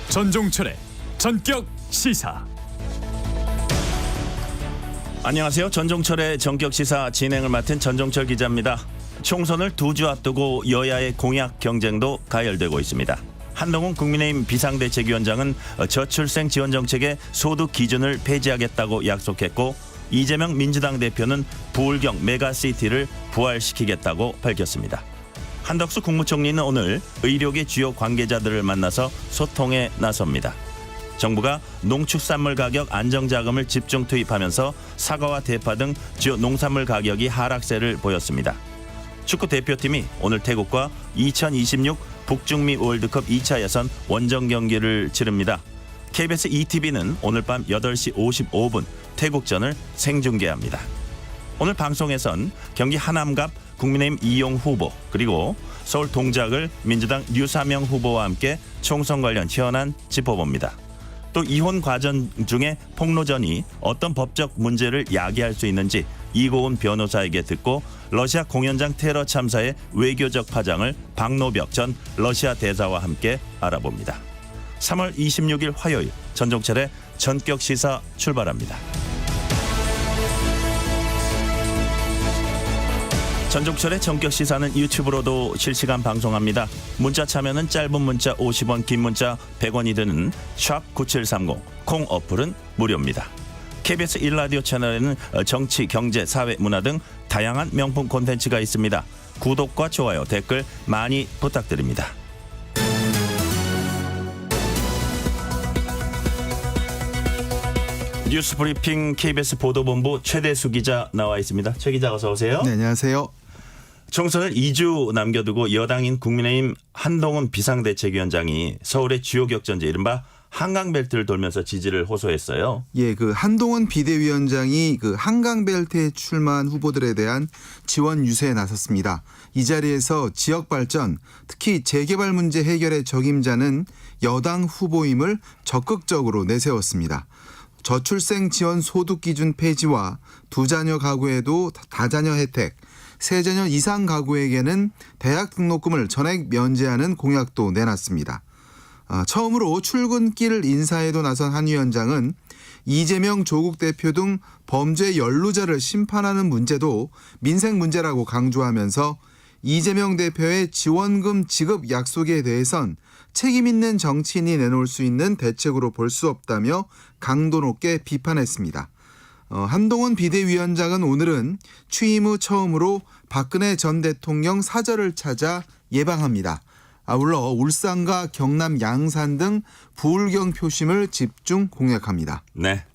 전종철의 전격 시사. 안녕하세요. 전종철의 전격시사 진행을 맡은 전종철 기자입니다. 총선을 2주 앞두고 여야의 공약 경쟁도 가열되고 있습니다. 한동훈 국민의힘 비상대책위원장은 저출생 지원 정책의 소득 기준을 폐지하겠다고 약속했고, 이재명 민주당 대표는 부울경 메가시티를 부활시키겠다고 밝혔습니다. 한덕수 국무총리는 오늘 의료계 주요 관계자들을 만나서 소통에 나섭니다. 정부가 농축산물 가격 안정자금을 집중 투입하면서 사과와 대파 등 주요 농산물 가격이 하락세를 보였습니다. 축구 대표팀이 오늘 태국과 2026 북중미 월드컵 2차 예선 원정 경기를 치릅니다. KBS ETV는 오늘 밤 8시 55분 태국전을 생중계합니다. 오늘 방송에선 경기 하남갑 국민의힘 이용 후보, 그리고 서울 동작을 민주당 류사명 후보와 함께 총선 관련 현안 짚어봅니다. 또 이혼 과정 중에 폭로전이 어떤 법적 문제를 야기할 수 있는지 이고은 변호사에게 듣고, 러시아 공연장 테러 참사의 외교적 파장을 박노벽 전 러시아 대사와 함께 알아봅니다. 3월 26일 화요일 전종철의 전격시사 출발합니다. 전종철의 전격시사는 유튜브로도 실시간 방송합니다. 문자 참여는 짧은 문자 50원, 긴 문자 100원이 드는 샵9730, 콩 어플은 무료입니다. KBS 1라디오 채널에는 정치, 경제, 사회, 문화 등 다양한 명품 콘텐츠가 있습니다. 구독과 좋아요, 댓글 많이 부탁드립니다. 뉴스브리핑 KBS 보도본부 최대수 기자 나와 있습니다. 최 기자 어서 오세요. 네, 안녕하세요. 총선을 2주 남겨두고 여당인 국민의힘 한동훈 비상대책위원장이 서울의 주요 격전지 이른바 한강벨트를 돌면서 지지를 호소했어요. 예, 그 한동훈 비대위원장이 그 한강벨트에 출마한 후보들에 대한 지원 유세에 나섰습니다. 이 자리에서 지역 발전, 특히 재개발 문제 해결의 적임자는 여당 후보임을 적극적으로 내세웠습니다. 저출생 지원 소득 기준 폐지와 2자녀 가구에도 다자녀 혜택, 3자녀 이상 가구에게는 대학 등록금을 전액 면제하는 공약도 내놨습니다. 처음으로 출근길 인사에도 나선 한 위원장은 이재명 조국 대표 등 범죄 연루자를 심판하는 문제도 민생 문제라고 강조하면서 이재명 대표의 지원금 지급 약속에 대해선 책임 있는 정치인이 내놓을 수 있는 대책으로 볼 수 없다며 강도 높게 비판했습니다. 한동훈 비대위원장은 오늘은 취임 후 처음으로 박근혜 전 대통령 사저를 찾아 예방합니다. 아울러 울산과 경남 양산 등 부울경 표심을 집중 공략합니다. 네,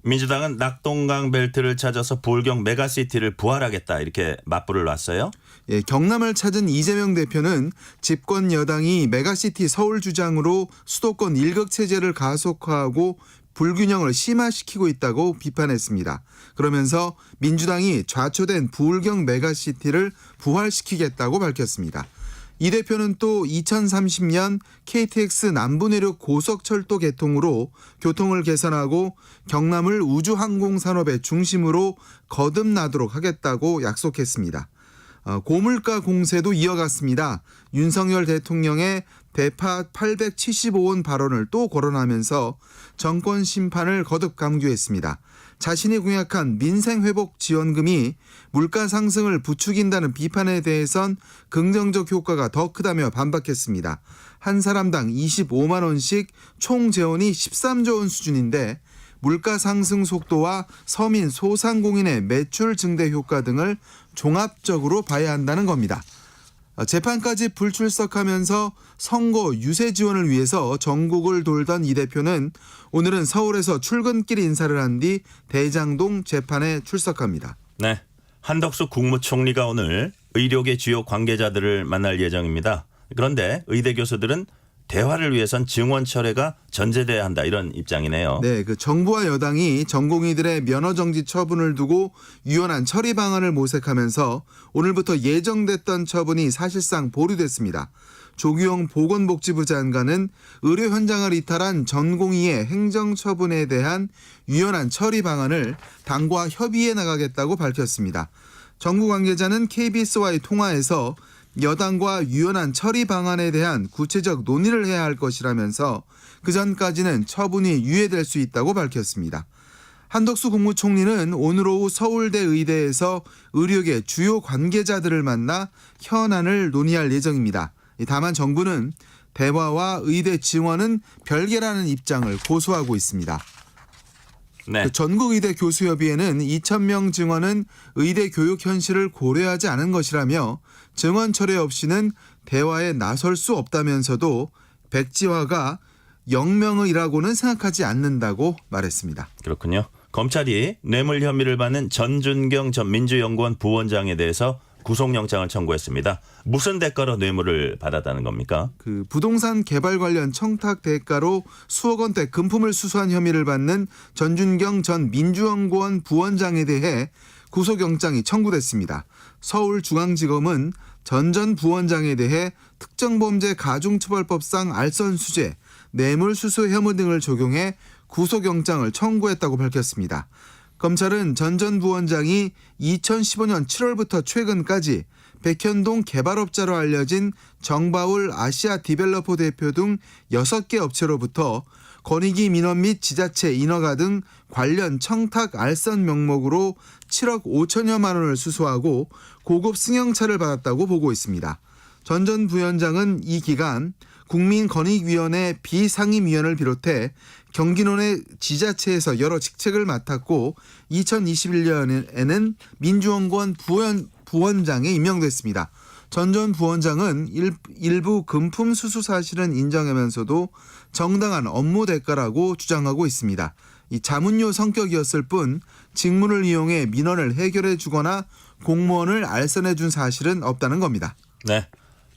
민주당은 낙동강 벨트를 찾아서 부울경 메가시티를 부활하겠다 이렇게 맞불을 놨어요. 예, 경남을 찾은 이재명 대표는 집권 여당이 메가시티 서울 주장으로 수도권 일극체제를 가속화하고 불균형을 심화시키고 있다고 비판했습니다. 그러면서 민주당이 좌초된 부울경 메가시티를 부활시키겠다고 밝혔습니다. 이 대표는 또 2030년 KTX 남부내륙 고속철도 개통으로 교통을 개선하고 경남을 우주항공산업의 중심으로 거듭나도록 하겠다고 약속했습니다. 고물가 공세도 이어갔습니다. 윤석열 대통령의 대파 875원 발언을 또 거론하면서 정권 심판을 거듭 강조했습니다. 자신이 공약한 민생회복 지원금이 물가 상승을 부추긴다는 비판에 대해선 긍정적 효과가 더 크다며 반박했습니다. 한 사람당 25만 원씩 총 재원이 13조 원 수준인데 물가 상승 속도와 서민 소상공인의 매출 증대 효과 등을 종합적으로 봐야 한다는 겁니다. 재판까지 불출석하면서 선거 유세 지원을 위해서 전국을 돌던 이 대표는 오늘은 서울에서 출근길 인사를 한 뒤 대장동 재판에 출석합니다. 네, 한덕수 국무총리가 오늘 의료계 주요 관계자들을 만날 예정입니다. 그런데 의대 교수들은 대화를 위해선 증원 철회가 전제돼야 한다 이런 입장이네요. 네, 그 정부와 여당이 전공의들의 면허 정지 처분을 두고 유연한 처리 방안을 모색하면서 오늘부터 예정됐던 처분이 사실상 보류됐습니다. 조규영 보건복지부 장관은 의료 현장을 이탈한 전공의의 행정처분에 대한 유연한 처리 방안을 당과 협의해 나가겠다고 밝혔습니다. 정부 관계자는 KBS와의 통화에서 여당과 유연한 처리 방안에 대한 구체적 논의를 해야 할 것이라면서 그 전까지는 처분이 유예될 수 있다고 밝혔습니다. 한덕수 국무총리는 오늘 오후 서울대 의대에서 의료계 주요 관계자들을 만나 현안을 논의할 예정입니다. 다만 정부는 대화와 의대 지원은 별개라는 입장을 고수하고 있습니다. 네. 전국의대 교수협의회는 2,000명 증원은 의대 교육 현실을 고려하지 않은 것이라며 증원 철회 없이는 대화에 나설 수 없다면서도 백지화가 영명의라고는 생각하지 않는다고 말했습니다. 그렇군요. 검찰이 뇌물 혐의를 받는 전준경 전 민주연구원 부원장에 대해서 구속영장을 청구했습니다. 무슨 대가로 뇌물을 받았다는 겁니까? 그 부동산 개발 관련 청탁 대가로 수억 원대 금품을 수수한 혐의를 받는 전준경 전 민주연구원 부원장에 대해 구속영장이 청구됐습니다. 서울중앙지검은 전 부원장에 대해 특정범죄 가중처벌법상 알선수재, 뇌물수수 혐의 등을 적용해 구속영장을 청구했다고 밝혔습니다. 검찰은 전 부원장이 2015년 7월부터 최근까지 백현동 개발업자로 알려진 정바울 아시아 디벨로퍼 대표 등 6개 업체로부터 권익위 민원 및 지자체 인허가 등 관련 청탁 알선 명목으로 7억 5천여만 원을 수수하고 고급 승용차를 받았다고 보고 있습니다. 전 부원장은 이 기간 국민권익위원회 비상임위원을 비롯해 경기도 내 지자체에서 여러 직책을 맡았고 2021년에는 민주연구원 부원장에 임명됐습니다. 전 부원장은 일부 금품 수수 사실은 인정하면서도 정당한 업무 대가라고 주장하고 있습니다. 이 자문료 성격이었을 뿐 직무를 이용해 민원을 해결해 주거나 공무원을 알선해 준 사실은 없다는 겁니다. 네.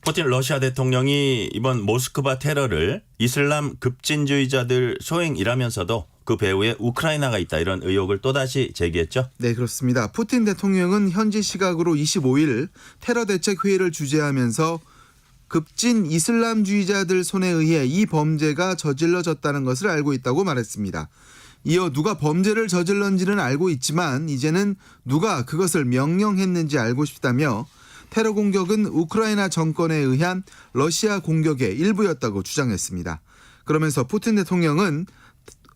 푸틴 러시아 대통령이 이번 모스크바 테러를 이슬람 급진주의자들 소행이라면서도 그 배후에 우크라이나가 있다 이런 의혹을 또다시 제기했죠. 네, 그렇습니다. 푸틴 대통령은 현지 시각으로 25일 테러 대책 회의를 주재하면서 급진 이슬람주의자들 손에 의해 이 범죄가 저질러졌다는 것을 알고 있다고 말했습니다. 이어 누가 범죄를 저질렀는지는 알고 있지만 이제는 누가 그것을 명령했는지 알고 싶다며 테러 공격은 우크라이나 정권에 의한 러시아 공격의 일부였다고 주장했습니다. 그러면서 푸틴 대통령은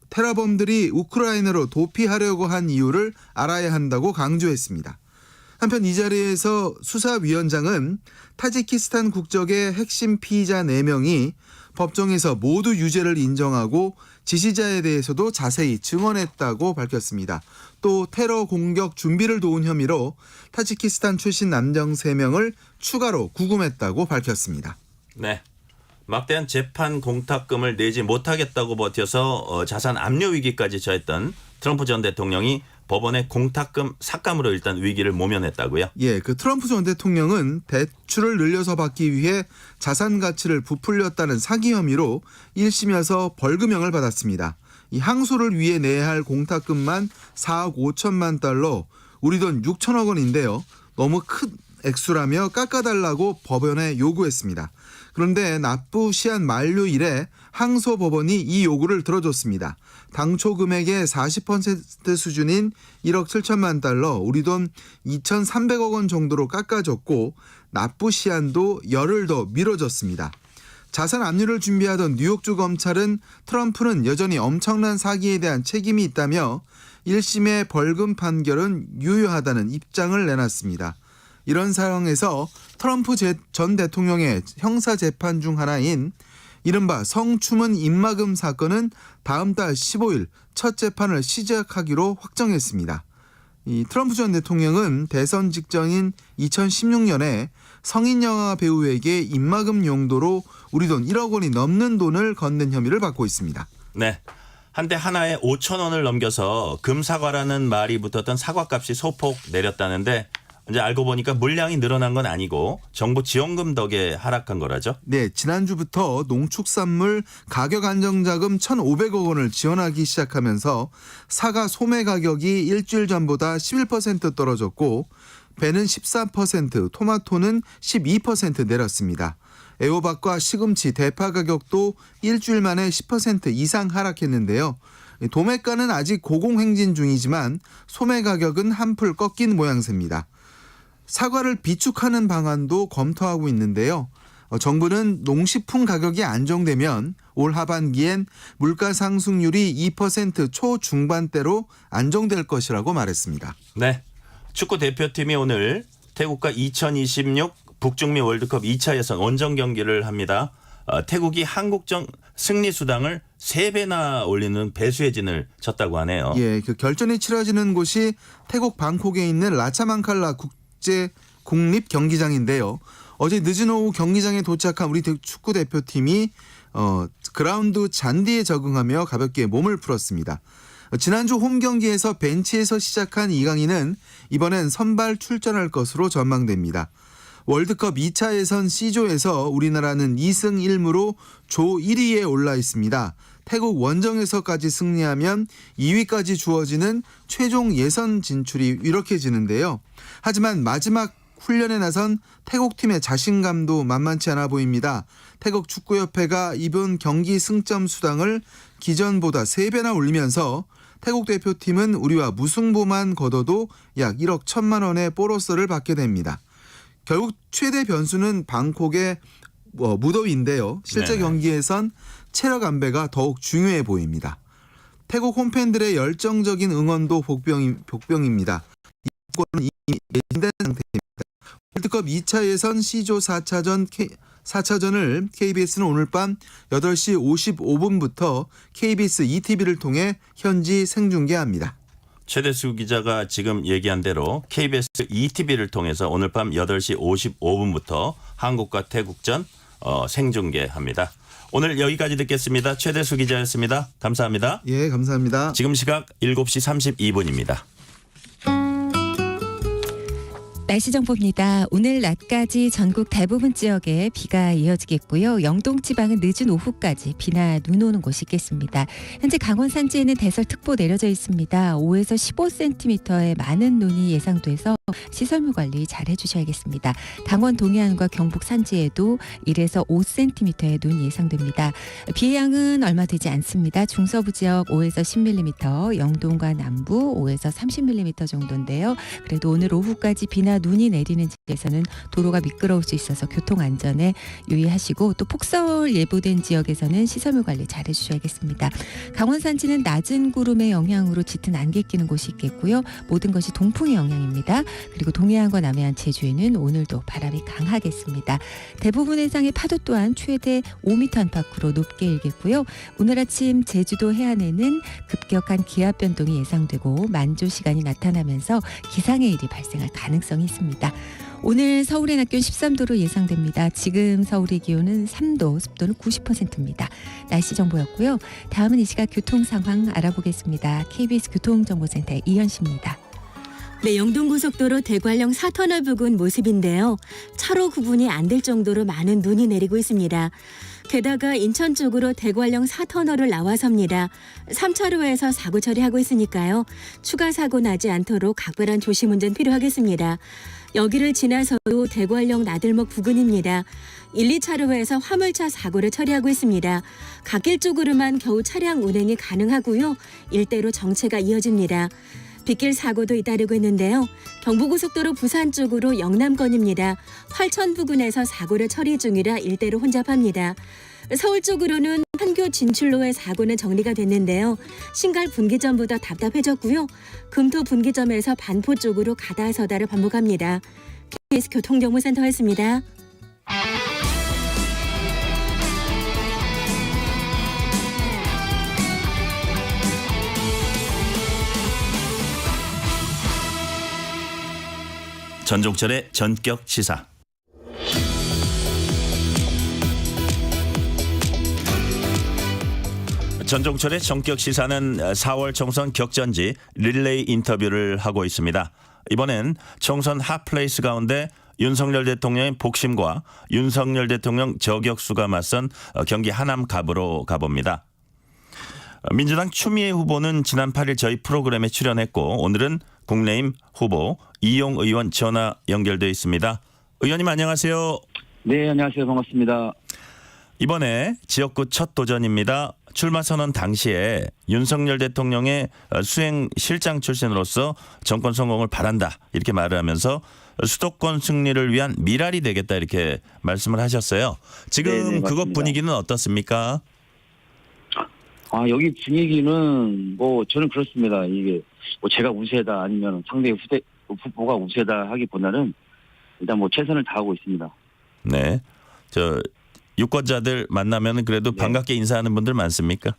테러범들이 우크라이나로 도피하려고 한 이유를 알아야 한다고 강조했습니다. 한편 이 자리에서 수사위원장은 타지키스탄 국적의 핵심 피의자 4명이 법정에서 모두 유죄를 인정하고 지시자에 대해서도 자세히 증언했다고 밝혔습니다. 또 테러 공격 준비를 도운 혐의로 타지키스탄 출신 남정 3명을 추가로 구금했다고 밝혔습니다. 네. 막대한 재판 공탁금을 내지 못하겠다고 버텨서 자산 압류 위기까지 처했던 트럼프 전 대통령이 법원의 공탁금 삭감으로 일단 위기를 모면했다고요? 예, 그 트럼프 전 대통령은 대출을 늘려서 받기 위해 자산 가치를 부풀렸다는 사기 혐의로 1심에서 벌금형을 받았습니다. 이 항소를 위해 내야 할 공탁금만 4억 5천만 달러, 우리 돈 6천억 원인데요. 너무 큰 액수라며 깎아달라고 법원에 요구했습니다. 그런데 납부 시한 만료일에 항소 법원이 이 요구를 들어줬습니다. 당초 금액의 40% 수준인 1억 7천만 달러, 우리 돈 2,300억 원 정도로 깎아줬고 납부 시한도 열흘 더 미뤄졌습니다. 자산 압류를 준비하던 뉴욕주 검찰은 트럼프는 여전히 엄청난 사기에 대한 책임이 있다며 1심의 벌금 판결은 유효하다는 입장을 내놨습니다. 이런 상황에서 트럼프 전 대통령의 형사재판 중 하나인 이른바 성추문 입막음 사건은 다음 달 15일 첫 재판을 시작하기로 확정했습니다. 이 트럼프 전 대통령은 대선 직전인 2016년에 성인 영화 배우에게 입막음 용도로 우리 돈 1억 원이 넘는 돈을 건넨 혐의를 받고 있습니다. 네. 한때 하나에 5천 원을 넘겨서 금사과라는 말이 붙었던 사과값이 소폭 내렸다는데 이제 알고 보니까 물량이 늘어난 건 아니고 정부 지원금 덕에 하락한 거라죠? 네, 지난주부터 농축산물 가격 안정자금 1,500억 원을 지원하기 시작하면서 사과 소매 가격이 일주일 전보다 11% 떨어졌고 배는 14%, 토마토는 12% 내렸습니다. 애호박과 시금치, 대파 가격도 일주일 만에 10% 이상 하락했는데요. 도매가는 아직 고공행진 중이지만 소매 가격은 한풀 꺾인 모양새입니다. 사과를 비축하는 방안도 검토하고 있는데요. 정부는 농식품 가격이 안정되면 올 하반기엔 물가 상승률이 2% 초중반대로 안정될 것이라고 말했습니다. 네. 축구 대표팀이 오늘 태국과 2026 북중미 월드컵 2차 예선 원정 경기를 합니다. 태국이 한국전 승리 수당을 3배나 올리는 배수의 진을 쳤다고 하네요. 예, 그 결전이 치러지는 곳이 태국 방콕에 있는 라차망칼라 국제 국립 경기장인데요. 어제 늦은 오후 경기장에 도착한 우리 축구 대표팀이 그라운드 잔디에 적응하며 가볍게 몸을 풀었습니다. 지난주 홈 경기에서 벤치에서 시작한 이강인은 이번엔 선발 출전할 것으로 전망됩니다. 월드컵 2차 예선 C조에서 우리나라는 2승 1무로 조 1위에 올라 있습니다. 태국 원정에서까지 승리하면 2위까지 주어지는 최종 예선 진출이 유력해지는데요. 하지만 마지막 훈련에 나선 태국팀의 자신감도 만만치 않아 보입니다. 태국 축구협회가 이번 경기 승점 수당을 기존보다 3배나 올리면서 태국 대표팀은 우리와 무승부만 거둬도 약 1억 1천만 원의 보너스를 받게 됩니다. 결국 최대 변수는 방콕의 무더위인데요. 실제 네네. 경기에선 체력 안배가 더욱 중요해 보입니다. 태국 홈팬들의 열정적인 응원도 복병입니다. 이 조건은 이미 예정된 상태입니다. 월드컵 2차 예선 C조 4차전을 KBS는 오늘 밤 8시 55분부터 KBS ETV를 통해 현지 생중계합니다. 최대수 기자가 지금 얘기한 대로 KBS ETV를 통해서 오늘 밤 8시 55분부터 한국과 태국전 생중계합니다. 오늘 여기까지 듣겠습니다. 최대수 기자였습니다. 감사합니다. 예, 감사합니다. 지금 시각 7시 32분입니다. 날씨 정보입니다. 오늘 낮까지 전국 대부분 지역에 비가 이어지겠고요. 영동 지방은 늦은 오후까지 비나 눈 오는 곳이 있겠습니다. 현재 강원 산지에는 대설특보 내려져 있습니다. 5에서 15cm의 많은 눈이 예상돼서 시설물 관리 잘 해주셔야겠습니다. 강원 동해안과 경북 산지에도 1에서 5cm의 눈이 예상됩니다. 비의 양은 얼마 되지 않습니다. 중서부 지역 5에서 10mm, 영동과 남부 5에서 30mm 정도인데요. 그래도 오늘 오후까지 비나 눈이 내리는 지역에서는 도로가 미끄러울 수 있어서 교통 안전에 유의하시고 또 폭설 예보된 지역에서는 시설물 관리 잘 해주셔야겠습니다. 강원 산지는 낮은 구름의 영향으로 짙은 안개 끼는 곳이 있겠고요. 모든 것이 동풍의 영향입니다. 그리고 동해안과 남해안 제주에는 오늘도 바람이 강하겠습니다. 대부분 해상의 파도 또한 최대 5m 안팎으로 높게 일겠고요. 오늘 아침 제주도 해안에는 급격한 기압 변동이 예상되고 만조 시간이 나타나면서 기상의 일이 발생할 가능성이 있습니다. 오늘 서울의 낮 기온 13도로 예상됩니다. 지금 서울의 기온은 3도, 습도는 90%입니다. 날씨 정보였고요. 다음은 이 시각 교통 상황 알아보겠습니다. KBS 교통정보센터의 이현씨입니다. 네, 영동고속도로 대관령 4터널 부근 모습인데요. 차로 구분이 안 될 정도로 많은 눈이 내리고 있습니다. 게다가 인천 쪽으로 대관령 4터널을 나와서입니다. 3차로에서 사고 처리하고 있으니까요. 추가 사고 나지 않도록 각별한 조심 운전 필요하겠습니다. 여기를 지나서도 대관령 나들목 부근입니다. 1, 2차로에서 화물차 사고를 처리하고 있습니다. 갓길 쪽으로만 겨우 차량 운행이 가능하고요. 일대로 정체가 이어집니다. 빗길 사고도 잇따르고 있는데요. 경부고속도로 부산 쪽으로 영남권입니다. 활천 부근에서 사고를 처리 중이라 일대로 혼잡합니다. 서울 쪽으로는 판교 진출로의 사고는 정리가 됐는데요. 신갈 분기점보다 답답해졌고요. 금토 분기점에서 반포 쪽으로 가다 서다를 반복합니다. KBS 교통정보센터였습니다. 전종철의 전격 시사. 전종철의 전격 시사는 4월 총선 격전지 릴레이 인터뷰를 하고 있습니다. 이번엔 총선 핫플레이스 가운데 윤석열 대통령의 복심과 윤석열 대통령 저격수가 맞선 경기 하남갑으로 가봅니다. 민주당 추미애 후보는 지난 8일 저희 프로그램에 출연했고 오늘은 국민의힘 후보 이용 의원 전화 연결돼 있습니다. 의원님 안녕하세요. 네, 안녕하세요. 반갑습니다. 이번에 지역구 첫 도전입니다. 출마 선언 당시에 윤석열 대통령의 수행 실장 출신으로서 정권 성공을 바란다 이렇게 말을 하면서 수도권 승리를 위한 미랄이 되겠다 이렇게 말씀을 하셨어요. 지금 네네, 그것 맞습니다. 분위기는 어떻습니까? 여기 분위기는 뭐 저는 그렇습니다. 이게 뭐 제가 우세다 아니면 상대 후보가 우세다 하기보다는 일단 뭐 최선을 다하고 있습니다. 네. 유권자들 만나면 그래도 네. 반갑게 인사하는 분들 많습니까?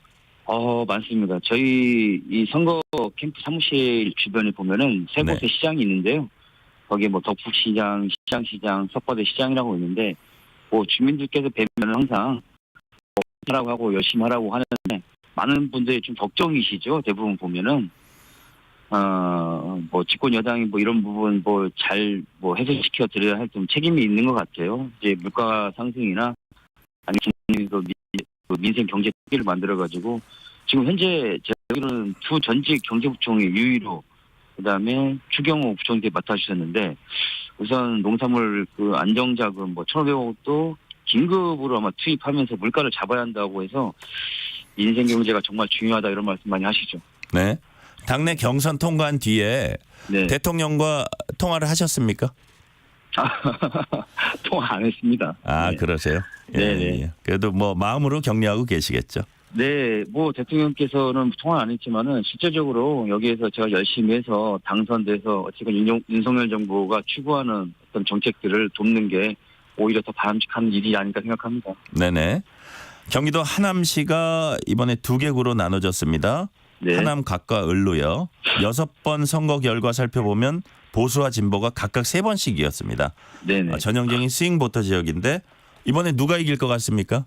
많습니다. 저희 이 선거 캠프 사무실 주변에 보면은 세 곳의 네. 시장이 있는데요. 거기에 뭐 덕북시장, 시장, 석바대 시장이라고 있는데 뭐 주민들께서 뵈면 항상 하라고 하고 열심히 하라고 하는데 많은 분들이 좀 걱정이시죠. 대부분 보면은 뭐 집권 여당이 뭐 이런 부분 뭐 잘 뭐 해소시켜 드려야 할 좀 책임이 있는 것 같아요. 이제 물가 상승이나 아니면 민생 경제 특기를 만들어 가지고 지금 현재 저희는 두 전직 경제부총리 유일호 그다음에 추경호 부총리 맡아주셨는데 우선 농산물 그 안정자금 뭐 1,500억도 긴급으로 아마 투입하면서 물가를 잡아야 한다고 해서 인생 경제가 정말 중요하다 이런 말씀 많이 하시죠. 네. 당내 경선 통과한 뒤에 네. 대통령과 통화를 하셨습니까? 통화 안 했습니다. 네. 그러세요? 네네. 그래도 뭐 마음으로 격려하고 계시겠죠. 네, 뭐 대통령께서는 통화 안 했지만은 실제적으로 여기에서 제가 열심히 해서 당선돼서 어쨌든 윤석열 정부가 추구하는 어떤 정책들을 돕는 게 오히려 더 바람직한 일이 아닐까 생각합니다. 네네. 경기도 하남시가 이번에 2개구로 나눠졌습니다. 네. 하남 각과 을로요. 6번 선거 결과 살펴보면 보수와 진보가 각각 3번씩 이겼습니다. 네네. 전형적인 스윙보터 지역인데 이번에 누가 이길 것 같습니까?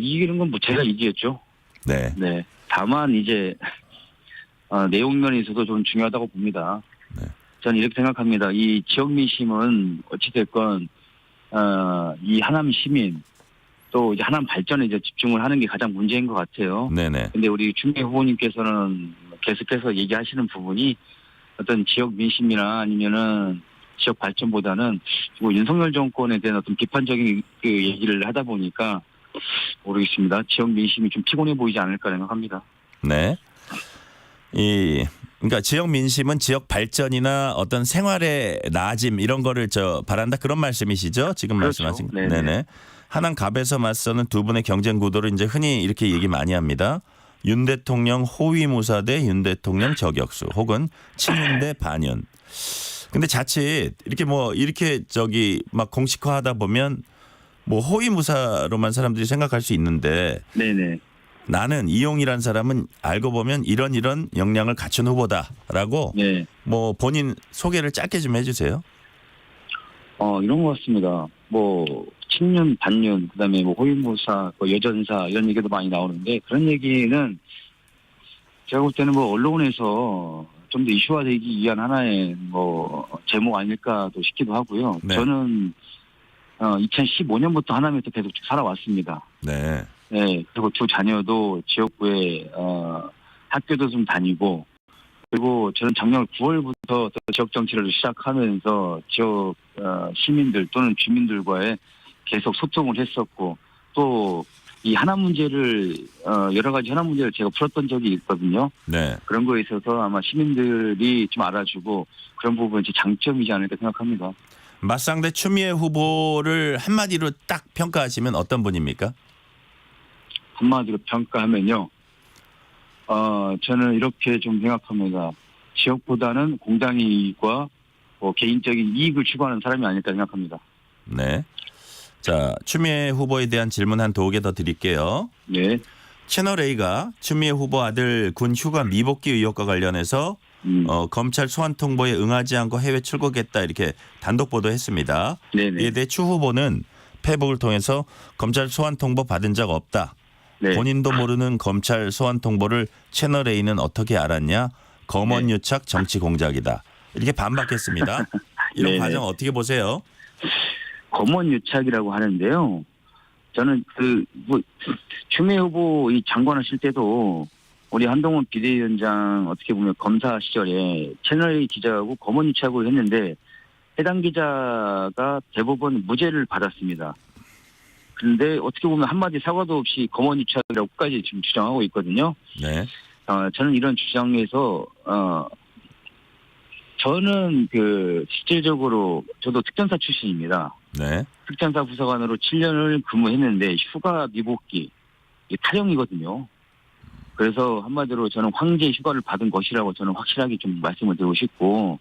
이기는 건 뭐 제가 이기겠죠. 네. 네. 다만 이제 내용면에서도 좀 중요하다고 봅니다. 네. 저는 이렇게 생각합니다. 이 지역 민심은 어찌됐건 이 하남 시민 또 이제 하남 발전에 이제 집중을 하는 게 가장 문제인 것 같아요. 네네. 근데 우리 추미애 후보님께서는 계속해서 얘기하시는 부분이 어떤 지역 민심이나 아니면은 지역 발전보다는 뭐 윤석열 정권에 대한 어떤 비판적인 그 얘기를 하다 보니까 모르겠습니다. 지역 민심이 좀 피곤해 보이지 않을까 생각합니다. 네. 그러니까 지역 민심은 지역 발전이나 어떤 생활의 나아짐 이런 거를 바란다 그런 말씀이시죠? 지금 그렇죠. 말씀하신. 네네. 네네. 하남 갑에서 맞서는 두 분의 경쟁 구도를 이제 흔히 이렇게 얘기 많이 합니다. 윤 대통령 호위무사 대 윤 대통령 저격수 혹은 친윤 대 반윤. 근데 자칫 이렇게 막 공식화하다 보면 뭐 호위무사로만 사람들이 생각할 수 있는데 네네. 나는 이용이란 사람은 알고 보면 이런 역량을 갖춘 후보다라고 네. 뭐 본인 소개를 짧게 좀 해주세요. 이런 것 같습니다. 뭐 친윤, 반윤, 그다음에 뭐 호위무사, 뭐 여전사 이런 얘기도 많이 나오는데 그런 얘기는 제가 볼 때는 뭐 언론에서 좀 더 이슈화되기 위한 하나의 뭐 제목 아닐까도 싶기도 하고요. 네. 저는 2015년부터 하남에서 계속 살아왔습니다. 네. 네, 그리고 두 자녀도 지역구에 학교도 좀 다니고 그리고 저는 작년 9월부터 지역 정치를 시작하면서 지역 시민들 또는 주민들과의 계속 소통을 했었고 또 이 하남 문제를 여러 가지 하남 문제를 제가 풀었던 적이 있거든요. 네. 그런 거에 있어서 아마 시민들이 좀 알아주고 그런 부분이 장점이지 않을까 생각합니다. 맞상대 추미애 후보를 한마디로 딱 평가하시면 어떤 분입니까? 한마디로 평가하면요. 저는 이렇게 좀 생각합니다. 지역보다는 공당 이익과 개인적인 이익을 추구하는 사람이 아닐까 생각합니다. 네. 자, 추미애 후보에 대한 질문 한 2개 더 드릴게요. 네. 채널A가 추미애 후보 아들 군 휴가 미복귀 의혹과 관련해서 검찰 소환 통보에 응하지 않고 해외 출국했다 이렇게 단독 보도했습니다. 네네. 이에 대해 추 후보는 페북을 통해서 검찰 소환 통보 받은 적 없다. 네. 본인도 모르는 검찰 소환 통보를 채널A는 어떻게 알았냐. 검언유착 정치 공작이다. 이렇게 반박했습니다. 이런 네네. 과정 어떻게 보세요? 검언유착이라고 하는데요. 저는 추미애 후보 이 장관하실 때도 우리 한동훈 비대위원장 어떻게 보면 검사 시절에 채널A 기자하고 검언유착을 했는데 해당 기자가 대법원 무죄를 받았습니다. 그런데 어떻게 보면 한마디 사과도 없이 검언 유착이라고까지 지금 주장하고 있거든요. 네. 저는 이런 주장에서 저는 실질적으로 저도 특전사 출신입니다. 네. 특전사 부사관으로 7년을 근무했는데 휴가 미복귀 이게 탈영이거든요. 그래서 한마디로 저는 황제 휴가를 받은 것이라고 저는 확실하게 좀 말씀을 드리고 싶고,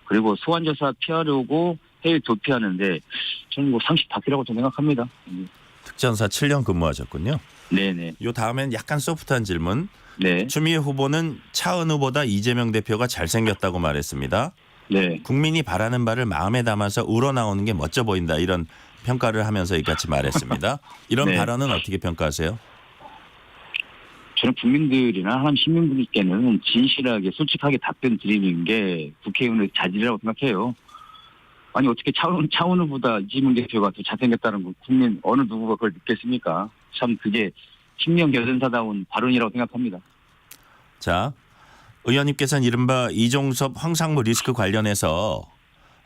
그리고 소환조사 피하려고 해외 도피하는데 저는 상식 밖이라고 저는 생각합니다. 특전사 7년 근무하셨군요. 네네. 요 다음엔 약간 소프트한 질문. 네. 추미애 후보는 차은우보다 이재명 대표가 잘생겼다고 말했습니다. 네. 국민이 바라는 바를 마음에 담아서 우러나오는 게 멋져 보인다, 이런 평가를 하면서 이같이 말했습니다. 이런 네. 발언은 어떻게 평가하세요? 저는 국민들이나 하남 시민분들께는 진실하게 솔직하게 답변 드리는 게 국회의원의 자질이라고 생각해요. 아니 어떻게 차은우보다 이재명 대표가 더 잘생겼다는 거 국민 어느 누구가 그걸 믿겠습니까? 참 그게 친명 여전사다운 발언이라고 생각합니다. 자, 의원님께서는 이른바 이종섭 황상무 리스크 관련해서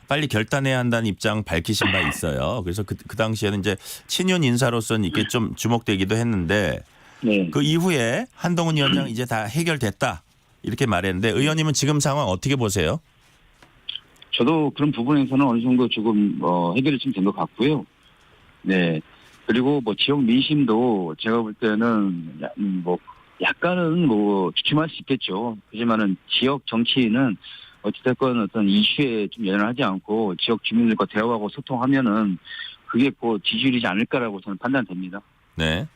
빨리 결단해야 한다는 입장 밝히신 바 있어요. 그래서 그 당시에는 이제 친윤 인사로서는 이게 좀 주목되기도 했는데, 네. 그 이후에 한동훈 위원장 이제 다 해결됐다 이렇게 말했는데, 의원님은 지금 상황 어떻게 보세요? 저도 그런 부분에서는 어느 정도 조금 해결이 좀 된 것 같고요. 네. 그리고 지역 민심도 제가 볼 때는 약간은 주춤할 수 있겠죠. 하지만은 지역 정치인은 어찌됐건 어떤 이슈에 좀 연연하지 않고 지역 주민들과 대화하고 소통하면은 그게 지지율이지 않을까라고 저는 판단됩니다. 네.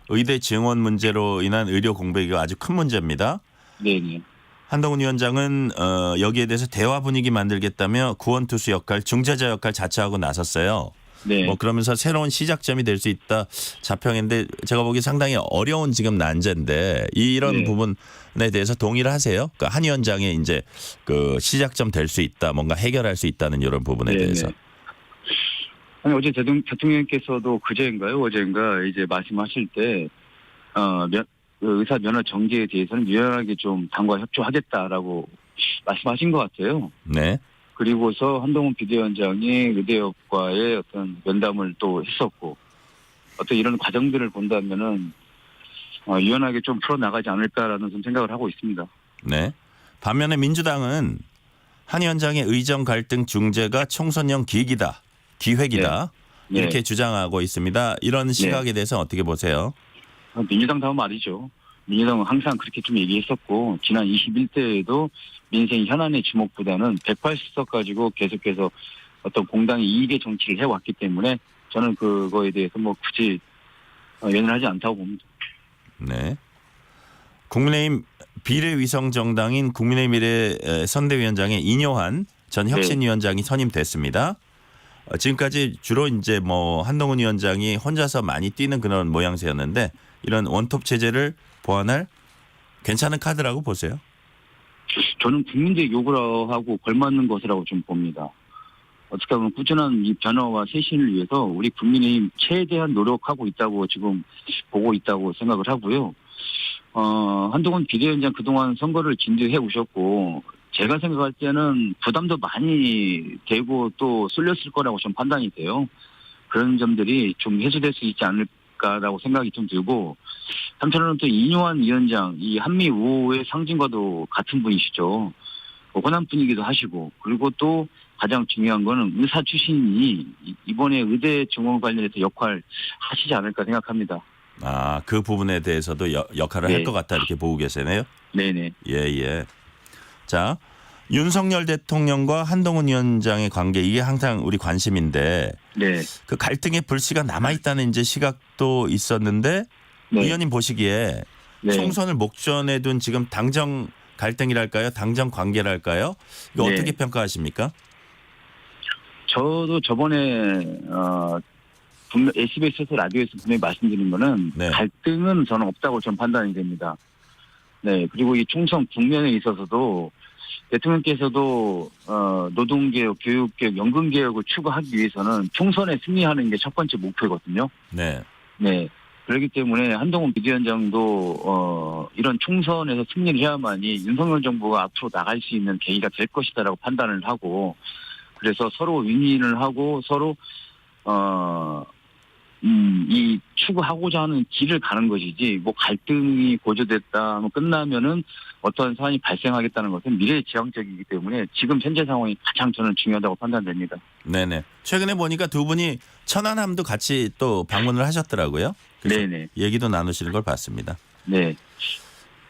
의대 지원 문제로 인한 의료 공백이 아주 큰 문제입니다. 네네. 한동훈 위원장은 여기에 대해서 대화 분위기 만들겠다며 구원투수 역할, 중재자 역할 자처하고 나섰어요. 네. 그러면서 새로운 시작점이 될 수 있다 자평인데, 제가 보기 상당히 어려운 지금 난제인데 이런 네. 부분에 대해서 동의를 하세요? 그러니까 한 위원장의 이제 그 시작점 될 수 있다, 뭔가 해결할 수 있다는 이런 부분에 네네. 대해서. 아니 어제 대통령께서도 그제인가요? 어제인가 이제 말씀하실 때 의사 면허 정지에 대해서는 유연하게 좀 당과 협조하겠다라고 말씀하신 것 같아요. 네. 그리고서 한동훈 비대위원장이 의대업과의 어떤 면담을 또 했었고, 어떤 이런 과정들을 본다면은 유연하게 좀 풀어나가지 않을까라는 좀 생각을 하고 있습니다. 네. 반면에 민주당은 한 위원장의 의정 갈등 중재가 총선용 기획이다. 네. 이렇게 주장하고 있습니다. 이런 시각에 대해서 어떻게 보세요? 민주당다운 말이죠. 민주당은 항상 그렇게 좀 얘기했었고, 지난 21대에도 민생 현안의 주목보다는 180석 가지고 계속해서 어떤 공당의 이익의 정치를 해왔기 때문에 저는 그거에 대해서 굳이 연연하지 않다고 봅니다. 네. 국민의힘 비례위성 정당인 국민의힘 미래 선대위원장의 이뇨한 전 혁신위원장이 선임됐습니다. 지금까지 주로 이제 한동훈 위원장이 혼자서 많이 뛰는 그런 모양새였는데, 이런 원톱 체제를 보완할 괜찮은 카드라고 보세요? 저는 국민들의 요구를 하고 걸맞는 것이라고 좀 봅니다. 어떻게 보면 꾸준한 이 변화와 쇄신을 위해서 우리 국민의힘 최대한 노력하고 있다고 지금 보고 있다고 생각을 하고요. 한동훈 비대위원장 그동안 선거를 진두해 오셨고, 제가 생각할 때는 부담도 많이 되고 또 쏠렸을 거라고 좀 판단이 돼요. 그런 점들이 좀 해소될 수 있지 않을까라고 생각이 좀 들고, 한편으로는 또 이뇨한 위원장, 이 한미 우호의 상징과도 같은 분이시죠. 호남 분이기도 하시고, 그리고 또 가장 중요한 거는 의사 출신이 이번에 의대 증원 관련해서 역할 하시지 않을까 생각합니다. 아, 그 부분에 대해서도 역할을 할 것 같다 이렇게 보고 계시네요. 네네. 예. 자, 윤석열 대통령과 한동훈 위원장의 관계, 이게 항상 우리 관심인데, 네. 그 갈등의 불씨가 남아있다는 이제 시각도 있었는데, 네. 의원님 보시기에 네. 총선을 목전에 둔 지금 당정 갈등이랄까요? 당정 관계랄까요? 이거 네. 어떻게 평가하십니까? 저도 저번에 SBS에서 라디오에서 분명히 말씀드린 거는 네. 갈등은 저는 없다고 좀 판단이 됩니다. 네. 그리고 이 총선 국면에 있어서도 대통령께서도 노동개혁, 교육개혁, 연금개혁을 추구하기 위해서는 총선에 승리하는 게 첫 번째 목표거든요. 네. 네. 그렇기 때문에 한동훈 비대위원장도 이런 총선에서 승리를 해야만이 윤석열 정부가 앞으로 나갈 수 있는 계기가 될 것이다라고 판단을 하고, 그래서 서로 윈윈을 하고 서로 이 추구하고자 하는 길을 가는 것이지 뭐 갈등이 고조됐다 뭐 끝나면은 어떠한 사안이 발생하겠다는 것은 미래지향적이기 때문에 지금 현재 상황이 가장 저는 중요하다고 판단됩니다. 네네. 최근에 보니까 두 분이 천안함도 같이 또 방문을 하셨더라고요. 그래서 네네. 얘기도 나누시는 걸 봤습니다. 네.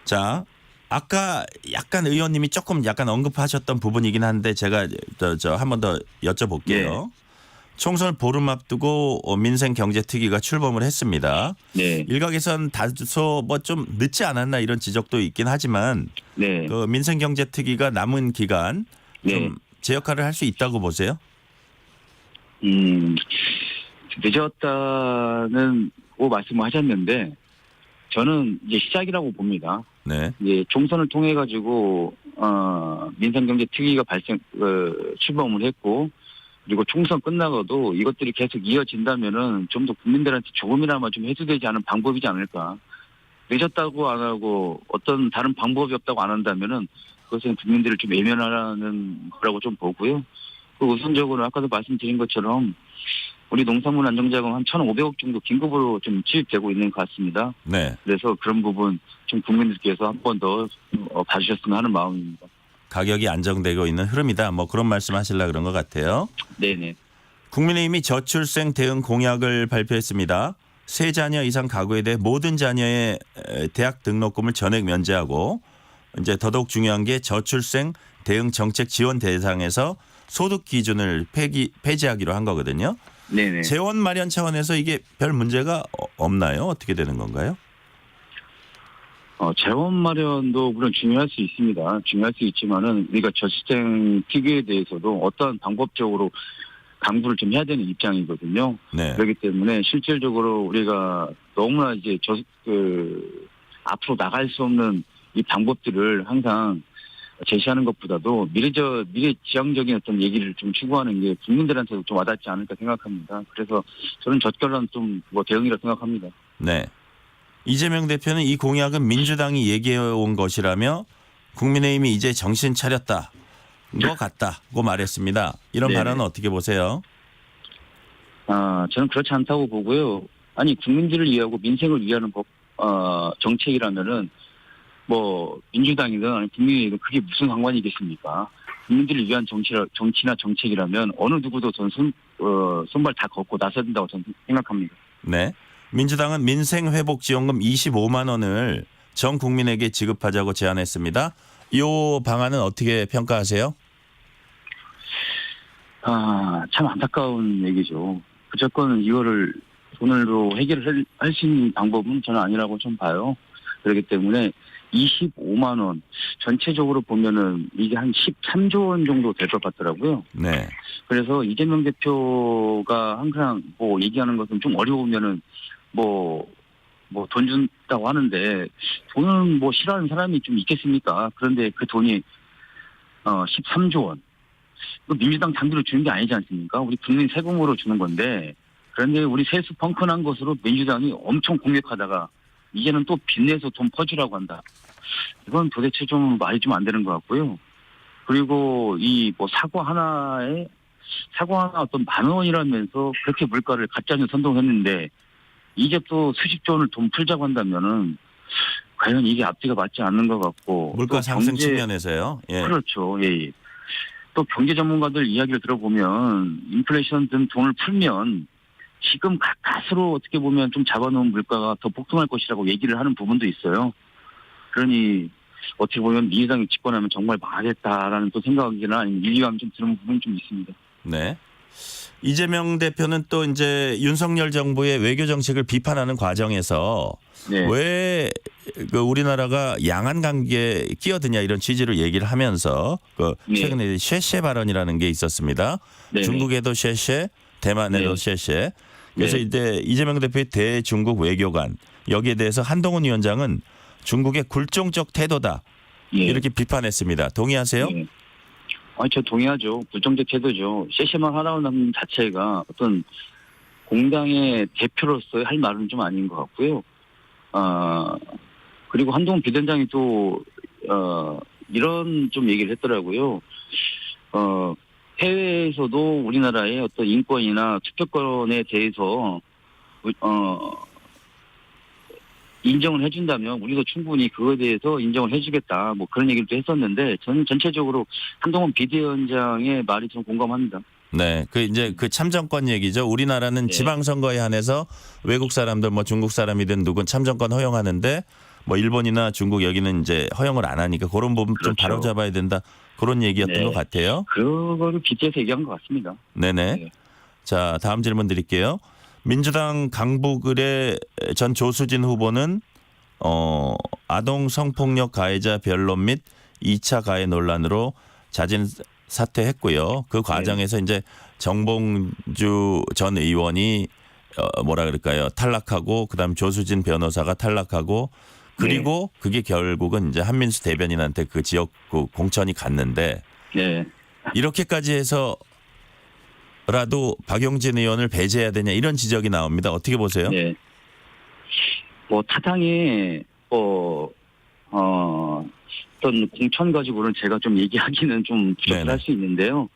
자, 아까 약간 의원님이 조금 약간 언급하셨던 부분이긴 한데 제가 한 번 더 여쭤볼게요. 총선을 보름 앞두고 민생경제특위가 출범을 했습니다. 네. 일각에선 다소 뭐 좀 늦지 않았나 이런 지적도 있긴 하지만 네. 그 민생경제특위가 남은 기간 네. 좀 제 역할을 할 수 있다고 보세요? 늦었다는 고 말씀을 하셨는데 저는 이제 시작이라고 봅니다. 네. 이제 총선을 통해 가지고 민생경제특위가 출범을 했고 그리고 총선 끝나고도 이것들이 계속 이어진다면은 좀 더 국민들한테 조금이나마 좀 해소되지 않은 방법이지 않을까. 늦었다고 안 하고 어떤 다른 방법이 없다고 안 한다면은 그것은 국민들을 좀 외면하라는 거라고 좀 보고요. 그 우선적으로 아까도 말씀드린 것처럼 우리 농산물 안정자금 한 1,500억 정도 긴급으로 좀 투입되고 있는 것 같습니다. 네. 그래서 그런 부분 좀 국민들께서 한 번 더 봐주셨으면 하는 마음입니다. 가격이 안정되고 있는 흐름이다. 뭐 그런 말씀하시려고 그런 것 같아요. 네네. 국민의힘이 저출생 대응 공약을 발표했습니다. 세 자녀 이상 가구에 대해 모든 자녀의 대학 등록금을 전액 면제하고 이제 더더욱 중요한 게 저출생 대응 정책 지원 대상에서 소득 기준을 폐지하기로 한 거거든요. 네네. 재원 마련 차원에서 이게 별 문제가 없나요? 어떻게 되는 건가요? 재원 마련도 물론 중요할 수 있습니다. 중요할 수 있지만은 우리가 저출생 특위에 대해서도 어떠한 방법적으로 강구를 좀 해야 되는 입장이거든요. 네. 그렇기 때문에 실질적으로 우리가 너무나 이제 앞으로 나갈 수 없는 이 방법들을 항상 제시하는 것보다도 미래지향적인 어떤 얘기를 좀 추구하는 게 국민들한테도 좀 와닿지 않을까 생각합니다. 그래서 저는 적절한 좀 대응이라고 생각합니다. 네. 이재명 대표는 이 공약은 민주당이 얘기해온 것이라며 국민의힘이 이제 정신 차렸다. 것 같다고 말했습니다. 이런 네네. 발언은 어떻게 보세요? 저는 그렇지 않다고 보고요. 아니 국민들을 위하고 민생을 위하는 정책이라면은 뭐 민주당이든 아니 국민이든 그게 무슨 상관이겠습니까? 국민들을 위한 정치나 정책이라면 어느 누구도 저는 손발 다 걷고 나서야 된다고 저는 생각합니다. 네. 민주당은 민생회복지원금 25만 원을 전 국민에게 지급하자고 제안했습니다. 이 방안은 어떻게 평가하세요? 참 안타까운 얘기죠. 무조건 이거를 돈으로 해결할 수 있는 방법은 저는 아니라고 좀 봐요. 그렇기 때문에 25만 원 전체적으로 보면은 이게 한 13조 원 정도 될 것 같더라고요. 네. 그래서 이재명 대표가 항상 뭐 얘기하는 것은 좀 어려우면은 돈 준다고 하는데 돈은 뭐 싫어하는 사람이 좀 있겠습니까? 그런데 그 돈이 13조 원. 민주당 장비로 주는 게 아니지 않습니까? 우리 국민 세금으로 주는 건데 그런데 우리 세수 펑크난 것으로 민주당이 엄청 공격하다가 이제는 또 빚내서 돈 퍼주라고 한다. 이건 도대체 좀 말이 좀 안 되는 것 같고요. 그리고 이 사과 하나 어떤 10,000원이라면서 그렇게 물가를 가짜뉴스 선동했는데 이제 또 수십조 원을 돈 풀자고 한다면은 과연 이게 앞뒤가 맞지 않는 것 같고 물가 상승 측면에서요. 예. 그렇죠. 예. 또 경제 전문가들 이야기를 들어보면 인플레이션 등 돈을 풀면 지금 가까스로 어떻게 보면 좀 잡아놓은 물가가 더 폭등할 것이라고 얘기를 하는 부분도 있어요. 그러니 어떻게 보면 민주당이 집권하면 정말 망하겠다라는 또 생각이나 아니면 위기감이 좀 드는 부분이 좀 있습니다. 네. 이재명 대표는 또 이제 윤석열 정부의 외교 정책을 비판하는 과정에서 네. 왜 우리나라가 양안 관계에 끼어드냐 이런 취지로 얘기를 하면서 네. 최근에 쉐쉐 발언이라는 게 있었습니다. 네. 중국에도 쉐쉐, 대만에도 네. 쉐쉐. 그래서 네. 이제 이재명 대표의 대중국 외교관 여기에 대해서 한동훈 위원장은 중국의 굴종적 태도다 네. 이렇게 비판했습니다. 동의하세요? 네. 저 동의하죠. 불정적 태도죠. 쉐쉐만 하라는 자체가 어떤 공당의 대표로서 할 말은 좀 아닌 것 같고요. 그리고 한동훈 비대위원장이 또 이런 좀 얘기를 했더라고요. 해외에서도 우리나라의 어떤 인권이나 투표권에 대해서 인정을 해준다면 우리도 충분히 그거에 대해서 인정을 해주겠다. 뭐 그런 얘기를 또 했었는데 저는 전체적으로 한동훈 비대위원장의 말이 좀 공감합니다. 네, 그 이제 그 참정권 얘기죠. 우리나라는 네. 지방선거에 한해서 외국 사람들 뭐 중국 사람이든 누군 참정권 허용하는데 뭐 일본이나 중국 여기는 이제 허용을 안 하니까 그런 부분 좀 그렇죠. 바로잡아야 된다. 그런 얘기였던 네. 것 같아요. 그거를 빗대서 얘기한 것 같습니다. 네네. 네. 자, 다음 질문 드릴게요. 민주당 강북을의 전 조수진 후보는 아동 성폭력 가해자 변론 및 2차 가해 논란으로 자진 사퇴했고요. 그 과정에서 이제 정봉주 전 의원이 뭐라 그럴까요? 탈락하고 그다음 조수진 변호사가 탈락하고 그리고 그게 결국은 이제 한민수 대변인한테 그 지역구 공천이 갔는데 네. 이렇게까지 해서라도 박용진 의원을 배제해야 되냐 이런 지적이 나옵니다. 어떻게 보세요? 네. 뭐 타당의 어떤 공천 가지고는 제가 좀 얘기하기는 좀 부족할 네네. 수 있는데요.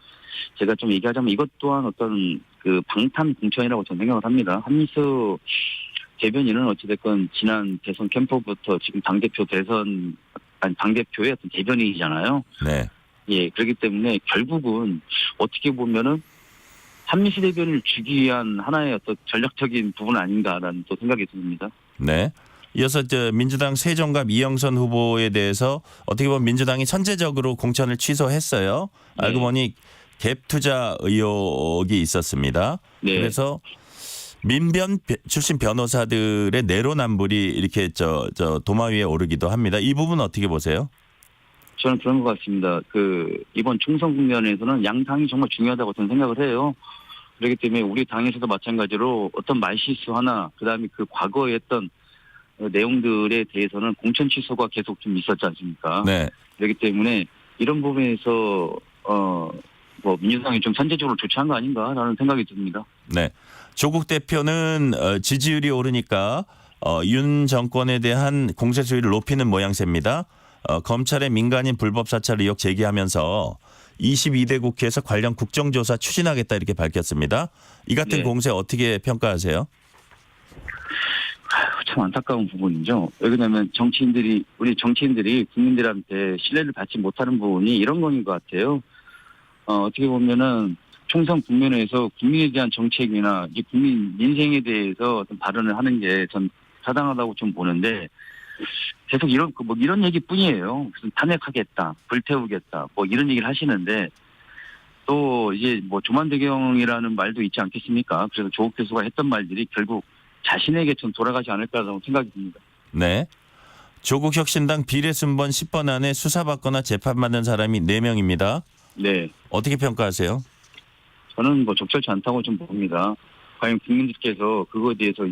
제가 좀 얘기하자면 이것 또한 어떤 그 방탄 공천이라고 저는 생각을 합니다. 한민수 대변인은 어찌됐건 지난 대선 캠프부터 지금 당대표의 어떤 대변인이잖아요. 네. 예, 그렇기 때문에 결국은 어떻게 보면은 한민수 대변인을 주기 위한 하나의 어떤 전략적인 부분 아닌가라는 또 생각이 듭니다. 네. 이어서 민주당 세종갑 이영선 후보에 대해서 어떻게 보면 민주당이 선제적으로 공천을 취소했어요. 네. 알고 보니 갭 투자 의혹이 있었습니다. 네. 그래서 민변 출신 변호사들의 내로남불이 이렇게 도마 위에 오르기도 합니다. 이 부분 어떻게 보세요? 저는 그런 것 같습니다. 이번 총선 국면에서는 양 당이 정말 중요하다고 저는 생각을 해요. 그렇기 때문에 우리 당에서도 마찬가지로 어떤 말실수 하나, 그다음에 그 과거에 했던 내용들에 대해서는 공천 취소가 계속 좀 있었지 않습니까? 네. 그렇기 때문에 이런 부분에서 민주당이 좀 선제적으로 조치한 거 아닌가라는 생각이 듭니다. 네. 조국 대표는 지지율이 오르니까 윤 정권에 대한 공세 수위를 높이는 모양새입니다. 검찰의 민간인 불법 사찰 의혹 제기하면서 22대 국회에서 관련 국정조사 추진하겠다 이렇게 밝혔습니다. 이 같은 네. 공세 어떻게 평가하세요? 참 안타까운 부분이죠. 왜냐하면 우리 정치인들이 국민들한테 신뢰를 받지 못하는 부분이 이런 거인 것 같아요. 어떻게 보면은 총선 국면에서 국민에 대한 정책이나 이 국민 민생에 대해서 어떤 발언을 하는 게 전 타당하다고 좀 보는데 계속 이런 얘기뿐이에요. 무슨 탄핵하겠다, 불태우겠다, 뭐 이런 얘기를 하시는데 또 이제 뭐 조만대경이라는 말도 있지 않겠습니까? 그래서 조국 교수가 했던 말들이 결국 자신에게 좀 돌아가지 않을까라고 생각이 듭니다. 네. 조국 혁신당 비례순번 10번 안에 수사받거나 재판받는 사람이 4명입니다. 네. 어떻게 평가하세요? 저는 뭐 적절치 않다고 좀 봅니다. 과연 국민들께서 그거에 대해서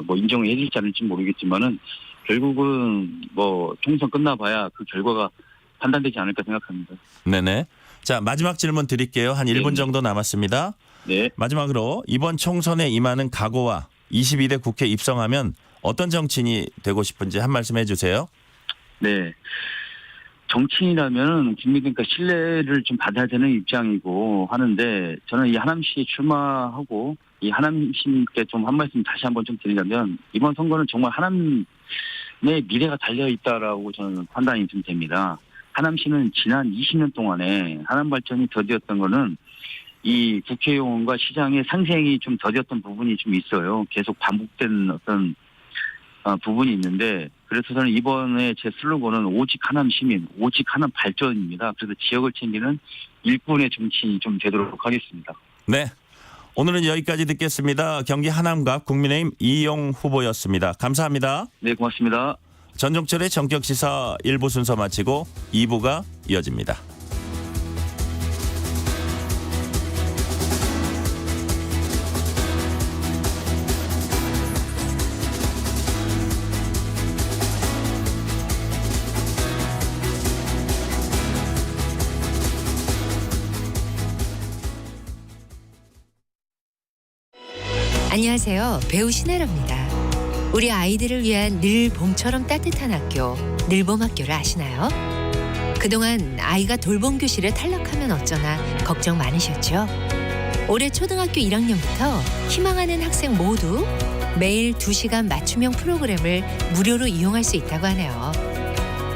인정을 해줄지 않을지 모르겠지만은 결국은 뭐 총선 끝나봐야 그 결과가 판단되지 않을까 생각합니다. 네네. 자, 마지막 질문 드릴게요. 한 1분 정도 남았습니다. 네. 마지막으로 이번 총선에 임하는 각오와 22대 국회 입성하면 어떤 정치인이 되고 싶은지 한 말씀 해주세요. 네. 정치인이라면 국민들과 신뢰를 좀 받아야 되는 입장이고 하는데 저는 이 하남시에 출마하고 이 하남시민께 좀 한 말씀 다시 한번 좀 드리자면 이번 선거는 정말 하남의 미래가 달려있다라고 저는 판단이 좀 됩니다. 하남시는 지난 20년 동안에 하남 발전이 더디었던 거는 이 국회의원과 시장의 상생이 좀 더디었던 부분이 좀 있어요. 계속 반복된 어떤 부분이 있는데 그래서 저는 이번에 제 슬로건은 오직 하남 시민, 오직 하남 발전입니다. 그래서 지역을 챙기는 일꾼의 정치인이 좀 되도록 하겠습니다. 네. 오늘은 여기까지 듣겠습니다. 경기 하남갑 국민의힘 이용 후보였습니다. 감사합니다. 네, 고맙습니다. 전종철의 전격시사 1부 순서 마치고 2부가 이어집니다. 안녕하세요. 배우 신혜라입니다. 우리 아이들을 위한 늘 봄처럼 따뜻한 학교, 늘봄학교를 아시나요? 그동안 아이가 돌봄 교실에 탈락하면 어쩌나 걱정 많으셨죠? 올해 초등학교 1학년부터 희망하는 학생 모두 매일 2시간 맞춤형 프로그램을 무료로 이용할 수 있다고 하네요.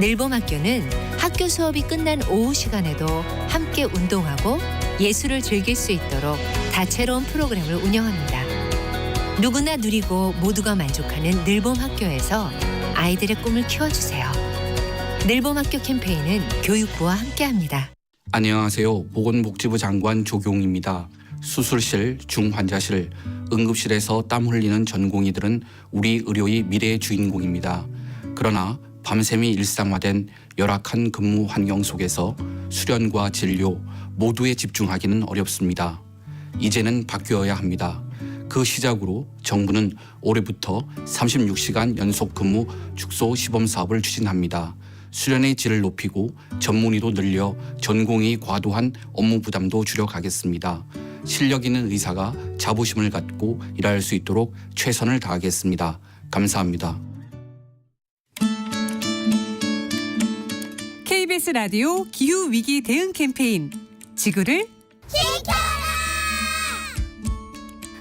늘봄학교는 학교 수업이 끝난 오후 시간에도 함께 운동하고 예술을 즐길 수 있도록 다채로운 프로그램을 운영합니다. 누구나 누리고 모두가 만족하는 늘봄학교에서 아이들의 꿈을 키워주세요. 늘봄학교 캠페인은 교육부와 함께합니다. 안녕하세요. 보건복지부 장관 조경입니다. 수술실, 중환자실, 응급실에서 땀 흘리는 전공의들은 우리 의료의 미래의 주인공입니다. 그러나 밤샘이 일상화된 열악한 근무 환경 속에서 수련과 진료 모두에 집중하기는 어렵습니다. 이제는 바뀌어야 합니다. 그 시작으로 정부는 올해부터 36시간 연속 근무 축소 시범 사업을 추진합니다. 수련의 질을 높이고 전문의도 늘려 전공의 과도한 업무 부담도 줄여가겠습니다. 실력 있는 의사가 자부심을 갖고 일할 수 있도록 최선을 다하겠습니다. 감사합니다. KBS 라디오 기후위기 대응 캠페인 지구를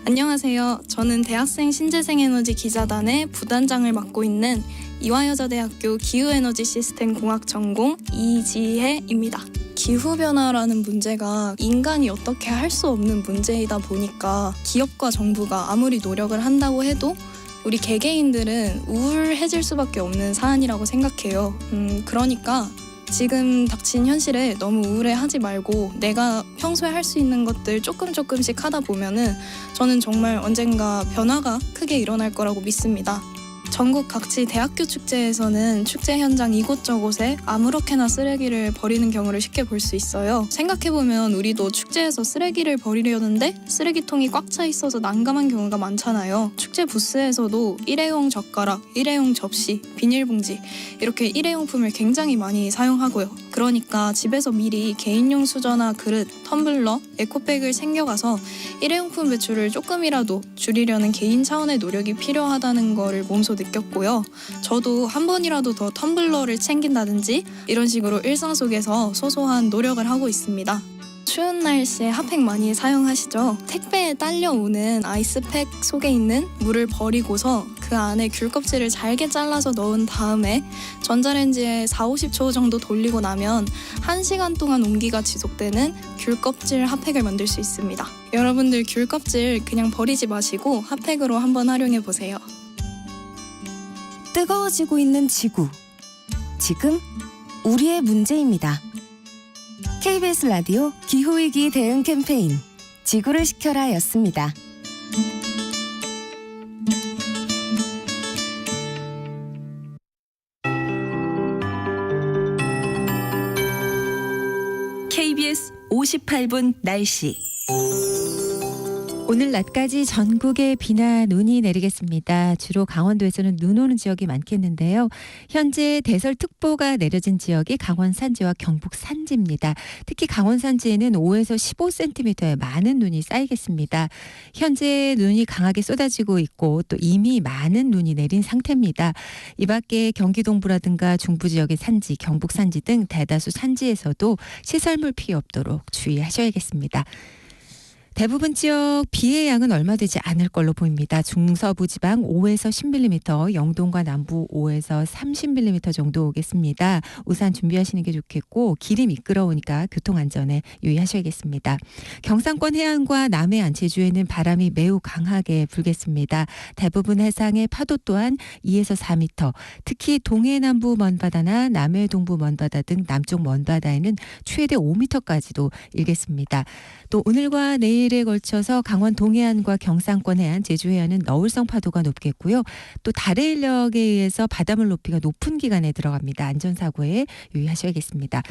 안녕하세요. 저는 대학생 신재생에너지 기자단의 부단장을 맡고 있는 이화여자대학교 기후에너지 시스템 공학 전공 이지혜입니다. 기후변화라는 문제가 인간이 어떻게 할 수 없는 문제이다 보니까 기업과 정부가 아무리 노력을 한다고 해도 우리 개개인들은 우울해질 수밖에 없는 사안이라고 생각해요. 그러니까 지금 닥친 현실에 너무 우울해하지 말고 내가 평소에 할 수 있는 것들 조금씩 하다 보면은 저는 정말 언젠가 변화가 크게 일어날 거라고 믿습니다. 전국 각지 대학교 축제에서는 축제 현장 이곳저곳에 아무렇게나 쓰레기를 버리는 경우를 쉽게 볼 수 있어요. 생각해보면 우리도 축제에서 쓰레기를 버리려는데 쓰레기통이 꽉 차 있어서 난감한 경우가 많잖아요. 축제 부스에서도 일회용 젓가락, 일회용 접시, 비닐봉지 이렇게 일회용품을 굉장히 많이 사용하고요. 그러니까 집에서 미리 개인용 수저나 그릇, 텀블러, 에코백을 챙겨가서 일회용품 배출을 조금이라도 줄이려는 개인 차원의 노력이 필요하다는 거를 몸소 느꼈고요. 저도 한 번이라도 더 텀블러를 챙긴다든지 이런 식으로 일상 속에서 소소한 노력을 하고 있습니다. 추운 날씨에 핫팩 많이 사용하시죠? 택배에 딸려오는 아이스팩 속에 있는 물을 버리고서 그 안에 귤 껍질을 잘게 잘라서 넣은 다음에 전자레인지에 40-50초 정도 돌리고 나면 1시간 동안 온기가 지속되는 귤 껍질 핫팩을 만들 수 있습니다. 여러분들 귤 껍질 그냥 버리지 마시고 핫팩으로 한번 활용해 보세요. 뜨거워지고 있는 지구. 지금 우리의 문제입니다. KBS 라디오 기후위기 대응 캠페인 지구를 지켜라 였습니다. KBS 58분 날씨. 오늘 낮까지 전국에 비나 눈이 내리겠습니다. 주로 강원도에서는 눈 오는 지역이 많겠는데요. 현재 대설특보가 내려진 지역이 강원 산지와 경북 산지입니다. 특히 강원 산지에는 5에서 15cm의 많은 눈이 쌓이겠습니다. 현재 눈이 강하게 쏟아지고 있고 또 이미 많은 눈이 내린 상태입니다. 이 밖에 경기 동부라든가 중부 지역의 산지, 경북 산지 등 대다수 산지에서도 시설물 피해 없도록 주의하셔야겠습니다. 대부분 지역 비의 양은 얼마 되지 않을 걸로 보입니다. 중서부 지방 5에서 10mm, 영동과 남부 5에서 30mm 정도 오겠습니다. 우산 준비하시는 게 좋겠고 길이 미끄러우니까 교통안전에 유의하셔야겠습니다. 경상권 해안과 남해안, 제주에는 바람이 매우 강하게 불겠습니다. 대부분 해상의 파도 또한 2에서 4m, 특히 동해 남부 먼바다나 남해 동부 먼바다 등 남쪽 먼바다에는 최대 5m까지도 일겠습니다. 또 오늘과 내일에 걸쳐서 강원 동해안과 경상권 해안, 제주 해안은 너울성 파도가 높겠고요. 또 달의 인력에 의해서 바닷물 높이가 높은 기간에 들어갑니다. 안전사고에 유의하셔야겠습니다.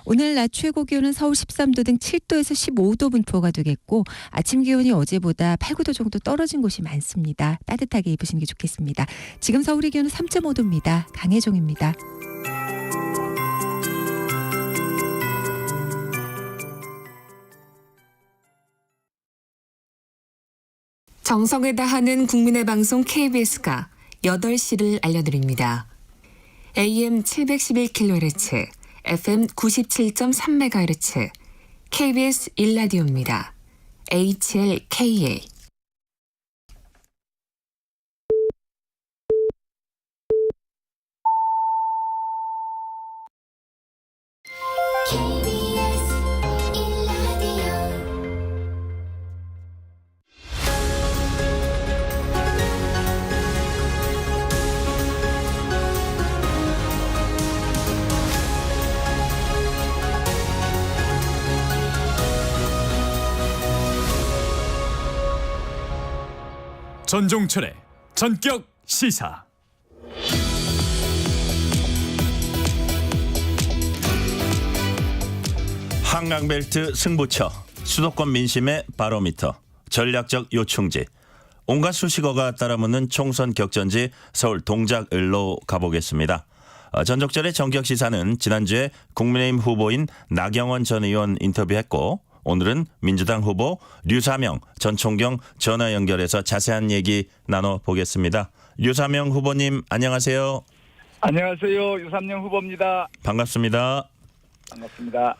오늘 낮 최고 기온은 서울 13도 등 7도에서 15도 분포가 되겠고 아침 기온이 어제보다 8, 9도 정도 떨어진 곳이 많습니다. 따뜻하게 입으시는 게 좋겠습니다. 지금 서울의 기온은 3.5도입니다. 강혜종입니다. 정성을 다하는 국민의 방송 KBS가 8시를 알려드립니다. AM 711kHz, FM 97.3MHz, KBS 1라디오입니다. HLKA 전종철의 전격 시사. 한강벨트 승부처, 수도권 민심의 바로미터, 전략적 요충지, 온갖 수식어가 따라붙는 총선 격전지 서울 동작을로 가보겠습니다. 전적절의 전격시사는 지난주에 국민의힘 후보인 나경원 전 의원 인터뷰했고, 오늘은 민주당 후보 류사명 전 총경 전화 연결해서 자세한 얘기 나눠보겠습니다. 류사명 후보님 안녕하세요. 안녕하세요. 유삼영 후보입니다. 반갑습니다. 반갑습니다.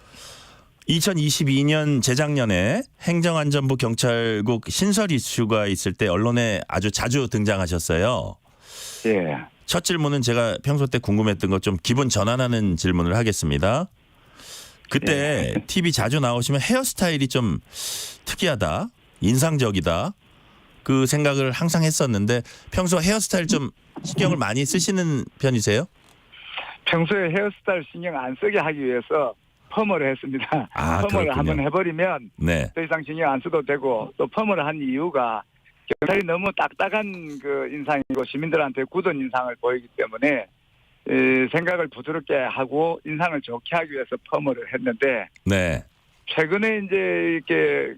2022년 재작년에 행정안전부 경찰국 신설 이슈가 있을 때 언론에 아주 자주 등장하셨어요. 예. 첫 질문은 제가 평소 때 궁금했던 것 좀 기분 전환하는 질문을 하겠습니다. 그때 TV 자주 나오시면 헤어스타일이 좀 특이하다, 인상적이다 그 생각을 항상 했었는데 평소 헤어스타일 좀 신경을 많이 쓰시는 편이세요? 평소에 헤어스타일 신경 안 쓰게 하기 위해서 펌을 했습니다. 펌을 그렇군요. 한번 해버리면 네. 더 이상 신경 안 써도 되고, 또 펌을 한 이유가 경찰이 너무 딱딱한 그 인상이고 시민들한테 굳은 인상을 보이기 때문에 생각을 부드럽게 하고 인상을 좋게 하기 위해서 펌을 했는데, 네. 최근에 이제 이렇게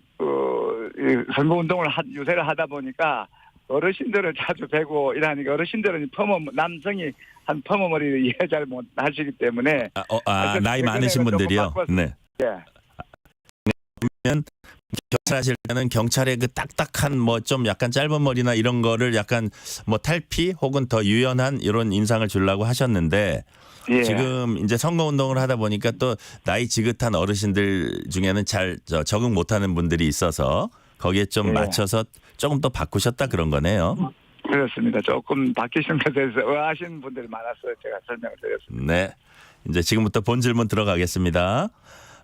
선거운동을 유세를 하다 보니까 어르신들을 자주 뵈고 이러니까 어르신들은 남성이 한 펌머리를 이해 잘 못 하시기 때문에 나이 많으신 분들이요. 네. 예. 그러면 경찰하실 때는 경찰의 그 딱딱한 뭐 좀 약간 짧은 머리나 이런 거를 약간 뭐 탈피 혹은 더 유연한 이런 인상을 주려고 하셨는데 예. 지금 이제 선거운동을 하다 보니까 또 나이 지긋한 어르신들 중에는 잘 적응 못하는 분들이 있어서 거기에 좀 예. 맞춰서 조금 더 바꾸셨다 그런 거네요. 그렇습니다. 조금 바뀌신 것에 대해서 의아하시는 분들이 많았어요. 제가 설명을 드렸습니다. 네. 이제 지금부터 본 질문 들어가겠습니다.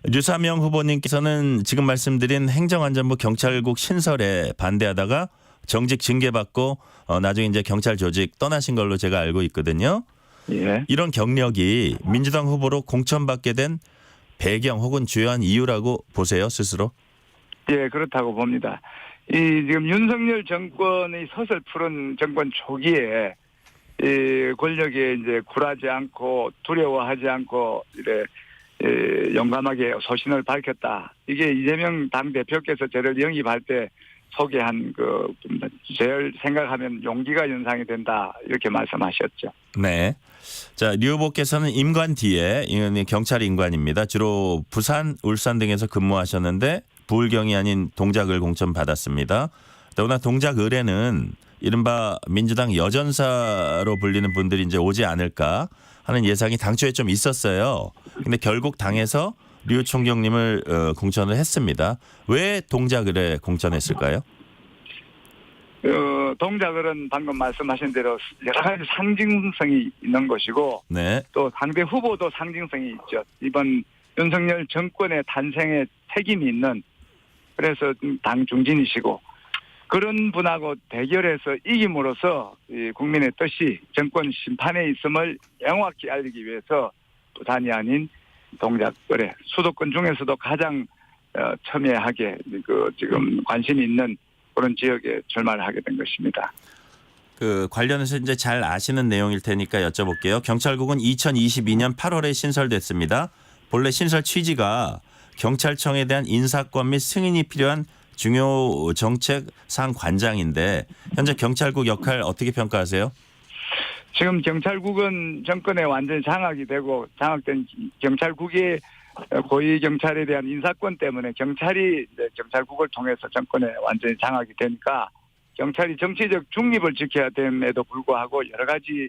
류사명 후보님께서는 지금 말씀드린 행정안전부 경찰국 신설에 반대하다가 정직 징계받고 나중에 이제 경찰 조직 떠나신 걸로 제가 알고 있거든요. 예. 이런 경력이 민주당 후보로 공천받게 된 배경 혹은 주요한 이유라고 보세요, 스스로? 예, 그렇다고 봅니다. 지금 윤석열 정권의 서슬 푸른 정권 초기에 권력에 이제 굴하지 않고 두려워하지 않고 이래 용감하게 소신을 밝혔다. 이게 이재명 당 대표께서 저를 영입할 때 소개한 제일 생각하면 용기가 연상이 된다 이렇게 말씀하셨죠. 네. 자, 류 후보께서는 임관 뒤에 경찰 임관입니다. 주로 부산, 울산 등에서 근무하셨는데 부울경이 아닌 동작을 공천 받았습니다. 더구나 동작을에는 이른바 민주당 여전사로 불리는 분들이 이제 오지 않을까 하는 예상이 당초에 좀 있었어요. 근데 결국 당에서 류 총경님을 공천을 했습니다. 왜 동작을에 공천했을까요? 동작을은 방금 말씀하신 대로 여러 가지 상징성이 있는 것이고 네. 또 상대 후보도 상징성이 있죠. 이번 윤석열 정권의 탄생에 책임이 있는, 그래서 당 중진이시고 그런 분하고 대결해서 이김으로써 국민의 뜻이 정권 심판에 있음을 명확히 알리기 위해서 부산이 아닌 동작을에 수도권 중에서도 가장 첨예하게 지금 관심이 있는 그런 지역에 출마를 하게 된 것입니다. 그 관련해서 이제 잘 아시는 내용일 테니까 여쭤볼게요. 경찰국은 2022년 8월에 신설됐습니다. 본래 신설 취지가 경찰청에 대한 인사권 및 승인이 필요한 중요 정책 상관장인데 현재 경찰국 역할 어떻게 평가하세요? 지금 경찰국은 정권에 완전히 장악이 되고 장악된 경찰국의 고위 경찰에 대한 인사권 때문에 경찰이 이제 경찰국을 통해서 정권에 완전히 장악이 되니까 경찰이 정치적 중립을 지켜야 됨에도 불구하고 여러 가지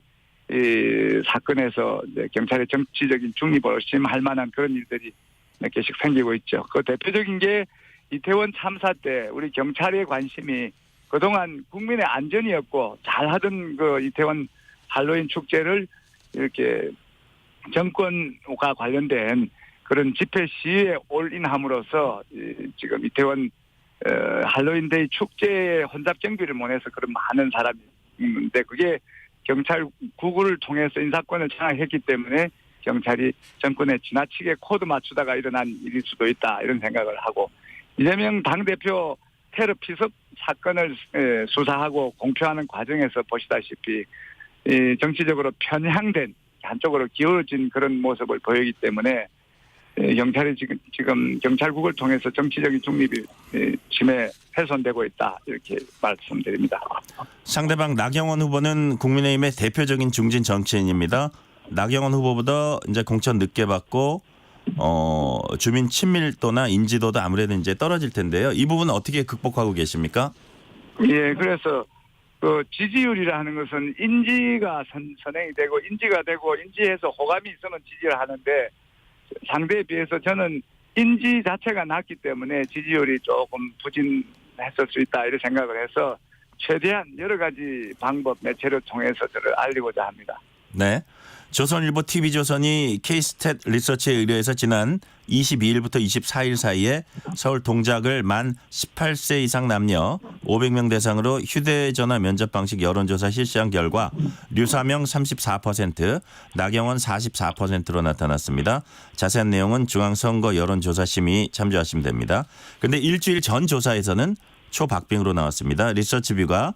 사건에서 이제 경찰의 정치적인 중립을 의심할 만한 그런 일들이 몇 개씩 생기고 있죠. 그 대표적인 게 이태원 참사 때 우리 경찰의 관심이 그동안 국민의 안전이었고 잘하던 그 이태원 할로윈 축제를 이렇게 정권과 관련된 그런 집회 시위에 올인함으로써 지금 이태원 할로윈데이 축제에 혼잡 경비를 원해서 그런 많은 사람이 있는데 그게 경찰국을 통해서 인사권을 장악했기 때문에 경찰이 정권에 지나치게 코드 맞추다가 일어난 일일 수도 있다 이런 생각을 하고 이재명 당대표 테러 피습 사건을 수사하고 공표하는 과정에서 보시다시피 이 정치적으로 편향된 한쪽으로 기울어진 그런 모습을 보이기 때문에 경찰이 지금 경찰국을 통해서 정치적인 중립이 침해 훼손되고 있다 이렇게 말씀드립니다. 상대방 나경원 후보는 국민의힘의 대표적인 중진 정치인입니다. 나경원 후보보다 이제 공천 늦게 받고 주민 친밀도나 인지도도 아무래도 이제 떨어질 텐데요. 이 부분은 어떻게 극복하고 계십니까? 예, 그래서 그 지지율이라 하는 것은 인지가 선행이 되고 인지해서 호감이 있으면 지지를 하는데 상대에 비해서 저는 인지 자체가 낮기 때문에 지지율이 조금 부진했을 수 있다 이런 생각을 해서 최대한 여러 가지 방법 매체를 통해서 저를 알리고자 합니다. 네. 조선일보 TV조선이 K스탯 리서치에 의뢰해서 지난 22일부터 24일 사이에 서울 동작을 만 18세 이상 남녀 500명 대상으로 휴대전화 면접 방식 여론조사 실시한 결과 류사명 34%, 나경원 44%로 나타났습니다. 자세한 내용은 중앙선거 여론조사심의 참조하시면 됩니다. 그런데 일주일 전 조사에서는 초박빙으로 나왔습니다. 리서치뷰가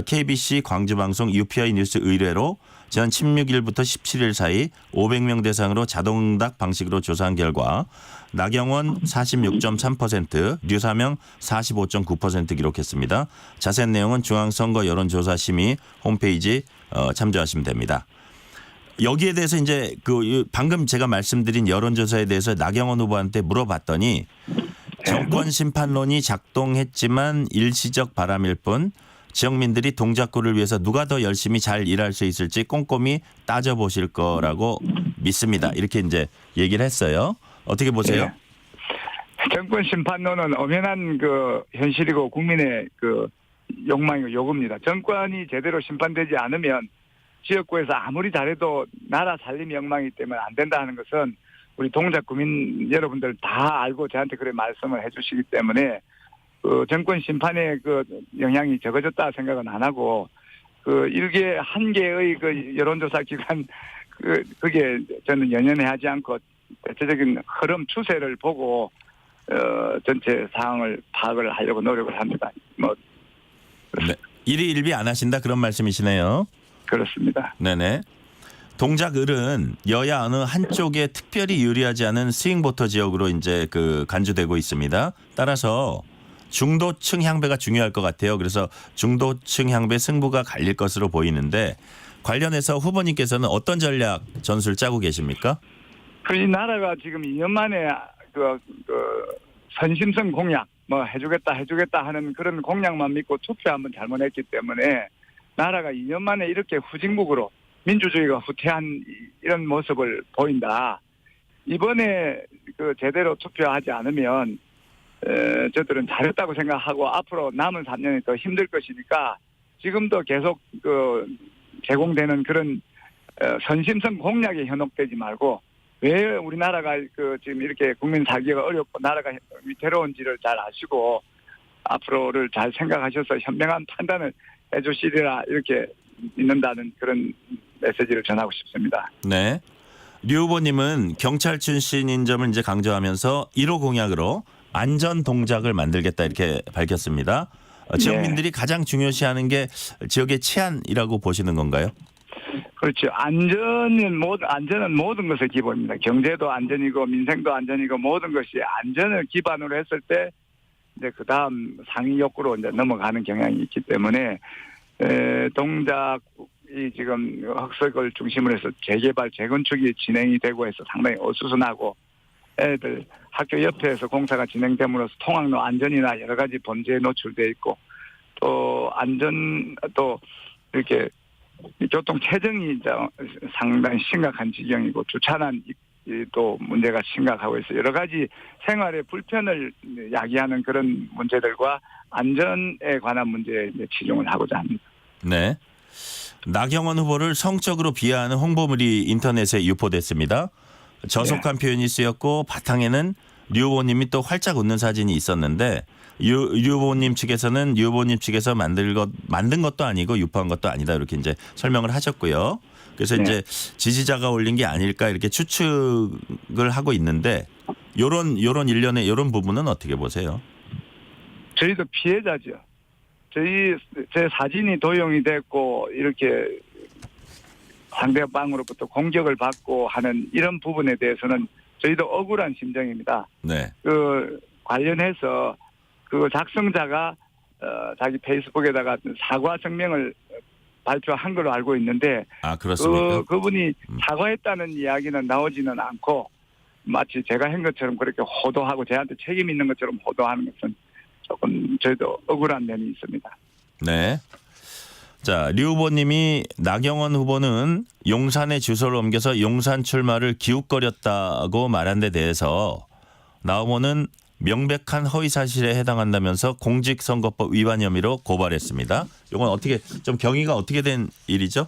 KBC 광주방송 UPI 뉴스 의뢰로 지난 16일부터 17일 사이 500명 대상으로 자동응답 방식으로 조사한 결과 나경원 46.3%, 류사명 45.9% 기록했습니다. 자세한 내용은 중앙선거 여론조사심의 홈페이지 참조하시면 됩니다. 여기에 대해서 이제 그 방금 제가 말씀드린 여론조사에 대해서 나경원 후보한테 물어봤더니 정권 심판론이 작동했지만 일시적 바람일 뿐 지역민들이 동작구를 위해서 누가 더 열심히 잘 일할 수 있을지 꼼꼼히 따져보실 거라고 믿습니다. 이렇게 이제 얘기를 했어요. 어떻게 보세요? 네. 정권 심판론은 엄연한 그 현실이고 국민의 그 욕망이고 요구입니다. 정권이 제대로 심판되지 않으면 지역구에서 아무리 잘해도 나라 살림 욕망이기 때문에 안 된다 하는 것은 우리 동작 구민 여러분들 다 알고 저한테 그래 말씀을 해주시기 때문에 그 정권 심판의 그 영향이 적어졌다 생각은 안 하고 그 한 개의 그 여론조사 기관 그게 저는 연연해하지 않고 대체적인 흐름 추세를 보고 전체 상황을 파악을 하려고 노력을 합니다. 네. 일희일비 안 하신다 그런 말씀이시네요. 그렇습니다. 네네. 동작을은 여야 어느 한쪽에 특별히 유리하지 않은 스윙보터 지역으로 이제 그 간주되고 있습니다. 따라서 중도층 향배가 중요할 것 같아요. 그래서 중도층 향배 승부가 갈릴 것으로 보이는데 관련해서 후보님께서는 어떤 전략 전술 짜고 계십니까? 이 나라가 지금 2년 만에 그 선심성 공약 해주겠다 하는 그런 공약만 믿고 투표 한번 잘못했기 때문에 나라가 2년 만에 이렇게 후진국으로 민주주의가 후퇴한 이런 모습을 보인다. 이번에 그 제대로 투표하지 않으면 저들은 잘했다고 생각하고 앞으로 남은 3년이 더 힘들 것이니까 지금도 계속 그 제공되는 그런 선심성 공약에 현혹되지 말고 왜 우리나라가 그 지금 이렇게 국민 살기가 어렵고 나라가 위태로운지를 잘 아시고 앞으로를 잘 생각하셔서 현명한 판단을 해주시리라 이렇게 믿는다는 그런 메시지를 전하고 싶습니다. 네. 류 후보님은 경찰 출신인 점을 이제 강조하면서 1호 공약으로 안전 동작을 만들겠다 이렇게 밝혔습니다. 지역민들이 가장 중요시하는 게 지역의 치안이라고 보시는 건가요? 그렇죠. 안전은 모든 것의 기본입니다. 경제도 안전이고 민생도 안전이고 모든 것이 안전을 기반으로 했을 때 이제 그 다음 상위 욕구로 이제 넘어가는 경향이 있기 때문에 동작이 지금 흑석을 중심으로 해서 재개발 재건축이 진행이 되고 해서 상당히 어수선하고 애들 학교 옆에서 공사가 진행됨으로써 통학로 안전이나 여러 가지 범죄에 노출돼 있고 또 이렇게 교통 체증이 이제 상당히 심각한 지경이고 주차난 또 문제가 심각하고 있어 여러 가지 생활의 불편을 야기하는 그런 문제들과 안전에 관한 문제에 치중을 하고자 합니다. 네. 나경원 후보를 성적으로 비하하는 홍보물이 인터넷에 유포됐습니다. 저속한 표현이 쓰였고 바탕에는 류 후보님이 또 활짝 웃는 사진이 있었는데 류 후보님 측에서 만든 것도 아니고 유포한 것도 아니다 이렇게 이제 설명을 하셨고요. 그래서 이제 지지자가 올린 게 아닐까 이렇게 추측을 하고 있는데 요런 일련의 요런 부분은 어떻게 보세요? 저희도 피해자죠. 제 사진이 도용이 됐고 이렇게 상대방으로부터 공격을 받고 하는 이런 부분에 대해서는 저희도 억울한 심정입니다. 네. 그 관련해서 그 작성자가 자기 페이스북에다가 사과 성명을 발표한 걸로 알고 있는데 아, 그렇습니까? 그분이 사과했다는 이야기는 나오지는 않고 마치 제가 한 것처럼 그렇게 호도하고 저한테 책임 있는 것처럼 호도하는 것은 조금 저희도 억울한 면이 있습니다. 네. 자, 류 후보님이 나경원 후보는 용산에 주소를 옮겨서 용산 출마를 기웃거렸다고 말한 데 대해서 나 후보는 명백한 허위 사실에 해당한다면서 공직선거법 위반 혐의로 고발했습니다. 이건 어떻게 좀 경위가 어떻게 된 일이죠?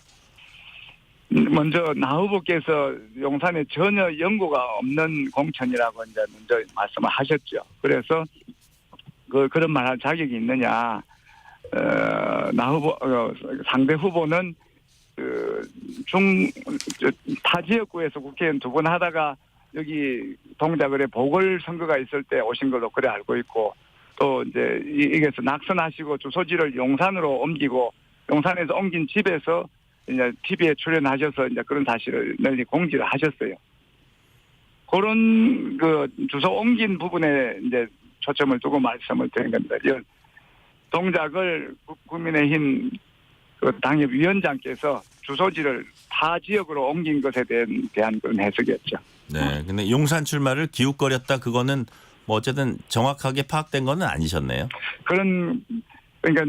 먼저 나 후보께서 용산에 전혀 연고가 없는 공천이라고 이제 먼저 말씀을 하셨죠. 그래서 그런 말할 자격이 있느냐? 나 후보 상대 후보는 타 지역구에서 국회의원 2번 하다가 여기 동작을에 보궐선거가 있을 때 오신 걸로 그래 알고 있고 또 이제 이게서 낙선하시고 주소지를 용산으로 옮기고 용산에서 옮긴 집에서 이제 TV에 출연하셔서 이제 그런 사실을 널리 공지를 하셨어요. 그런 그 주소 옮긴 부분에 이제 초점을 두고 말씀을 드린 겁니다. 동작을 국민의힘 그 당협위원장께서 주소지를 타 지역으로 옮긴 것에 대한 그런 해석이었죠. 네. 근데 용산 출마를 기웃거렸다 그거는 뭐 어쨌든 정확하게 파악된 거는 아니셨네요. 그러니까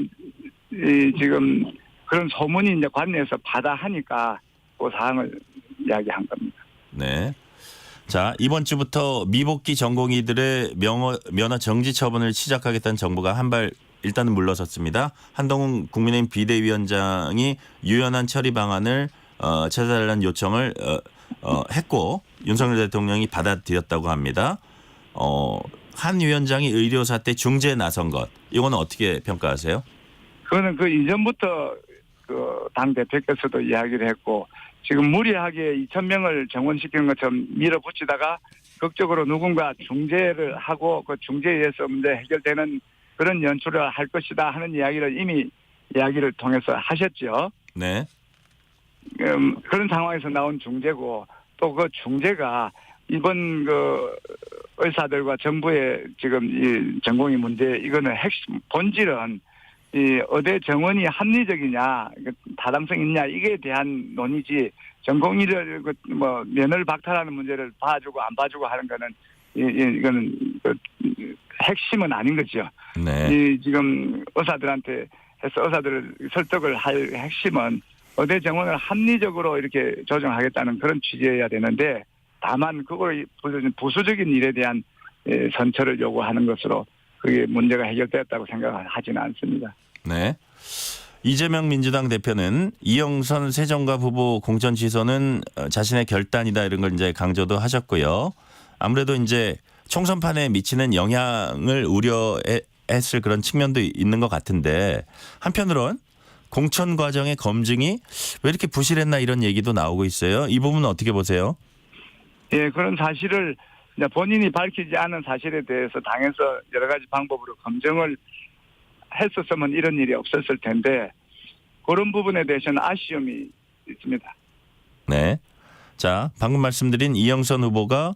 지금 그런 소문이 이제 관내에서 받아 하니까 그 사항을 이야기한 겁니다. 네. 자, 이번 주부터 미복귀 전공의들의 면허 정지 처분을 시작하겠다는 정부가 한 발 일단은 물러섰습니다. 한동훈 국민의힘 비대위원장이 유연한 처리 방안을 찾아달라는 요청을 했고 윤석열 대통령이 받아들였다고 합니다. 한 위원장이 의료 사태 중재에 나선 것 이거는 어떻게 평가하세요? 그거는 그 이전부터 그 당 대표께서도 이야기를 했고 지금 무리하게 2,000명을 정원시키는 것처럼 밀어붙이다가 극적으로 누군가 중재를 하고 그 중재에 의해서 문제 해결되는 그런 연출을 할 것이다 하는 이야기를 이미 이야기를 통해서 하셨죠. 네. 그런 상황에서 나온 중재고 또 그 중재가 이번 그 의사들과 정부의 지금 이 전공의 문제 이거는 핵심 본질은 이 의대 정원이 합리적이냐 타당성 있냐 이게 대한 논의지 전공의를 뭐 면허를 박탈하는 문제를 봐주고 안 봐주고 하는 거는 이거는 핵심은 아닌 거죠. 네. 이 지금 의사들한테 해서 의사들을 설득을 할 핵심은 의대 정원을 합리적으로 이렇게 조정하겠다는 그런 취지여야 되는데 다만 그걸 부수적인 일에 대한 선처를 요구하는 것으로 그게 문제가 해결되었다고 생각하지는 않습니다. 네. 이재명 민주당 대표는 이영선 새정갑 후보 공천 취소는 자신의 결단이다 이런 걸 이제 강조도 하셨고요. 아무래도 이제 총선판에 미치는 영향을 우려했을 그런 측면도 있는 것 같은데 한편으론 공천 과정의 검증이 왜 이렇게 부실했나 이런 얘기도 나오고 있어요. 이 부분은 어떻게 보세요? 예, 그런 사실을 본인이 밝히지 않은 사실에 대해서 당에서 여러 가지 방법으로 검증을 했었으면 이런 일이 없었을 텐데 그런 부분에 대해서는 아쉬움이 있습니다. 네. 자, 방금 말씀드린 이영선 후보가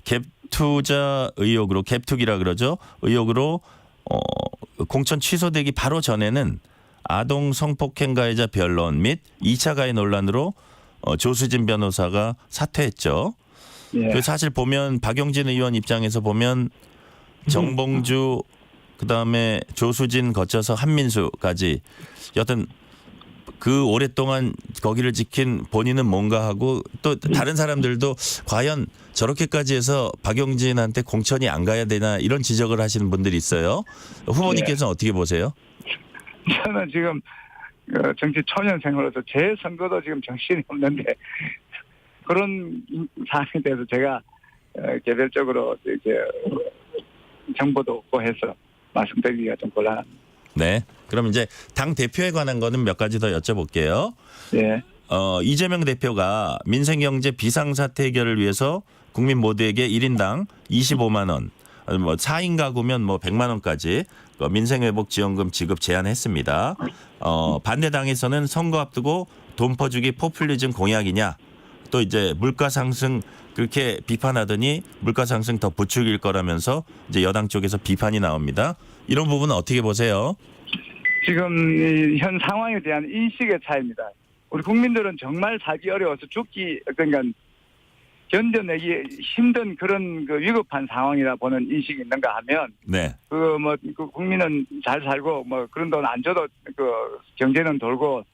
갭투자 의혹으로 갭투기라 그러죠. 의혹으로 공천 취소되기 바로 전에는 아동 성폭행 가해자 변론 및 2차 가해 논란으로 조수진 변호사가 사퇴했죠. 예. 그 사실 보면 박용진 의원 입장에서 보면 정봉주 그다음에 조수진 거쳐서 한민수까지 여튼 그 오랫동안 거기를 지킨 본인은 뭔가 하고 또 다른 사람들도 과연 저렇게까지 해서 박용진한테 공천이 안 가야 되나 이런 지적을 하시는 분들이 있어요. 후보님께서는 어떻게 보세요? 저는 지금 정치 초년생으로서 제 선거도 지금 정신이 없는데 그런 사안에 대해서 제가 개별적으로 이제 정보도 없고 해서 말씀드리기가 좀 곤란합니다. 네. 그럼 이제 당 대표에 관한 거는 몇 가지 더 여쭤볼게요. 네. 이재명 대표가 민생경제 비상사태 해결을 위해서 국민 모두에게 1인당 25만 원, 뭐 4인 가구면 뭐 100만 원까지 민생회복지원금 지급 제한했습니다. 반대당에서는 선거 앞두고 돈 퍼주기 포퓰리즘 공약이냐, 또 이제 물가 상승 그렇게 비판하더니 물가 상승 더 부추길 거라면서 이제 여당 쪽에서 비판이 나옵니다. 이런 부분은 어떻게 보세요? 지금 이 현 상황에 대한 인식의 차이입니다. 우리 국민들은 정말 살기 어려워서 죽기, 그러니까 견뎌내기 힘든 그런 그 위급한 상황이라 보는 인식이 있는가 하면, 네. 그 국민은 잘 살고 뭐 그런 돈 안 줘도 그 경제는 돌고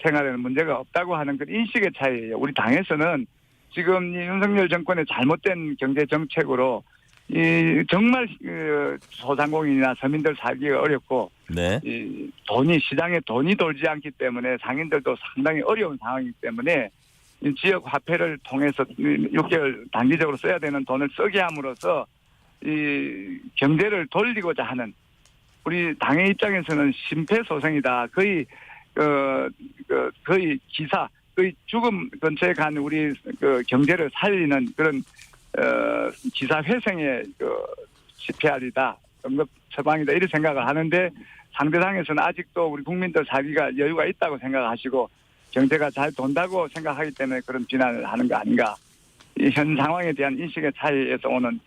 생활에는 문제가 없다고 하는 그 인식의 차이예요. 우리 당에서는 지금 이 윤석열 정권의 잘못된 경제 정책으로 이 정말 소상공인이나 서민들 살기가 어렵고, 네. 이 시장에 돈이 돌지 않기 때문에 상인들도 상당히 어려운 상황이기 때문에 이 지역 화폐를 통해서 6개월 단기적으로 써야 되는 돈을 쓰게 함으로써 이 경제를 돌리고자 하는 우리 당의 입장에서는 심폐소생이다. 거의 기사, 거의 죽음 근처에 간 우리 그 경제를 살리는 그런 기사회생의 CPR이다, 응급 처방이다, 이런 생각을 하는데, 상대당에서는 아직도 우리 국민들 살기가 여유가 있다고 생각하시고 경제가 잘 돈다고 생각하기 때문에 그런 비난을 하는 거 아닌가. 이 현 상황에 대한 인식의 차이에서 오는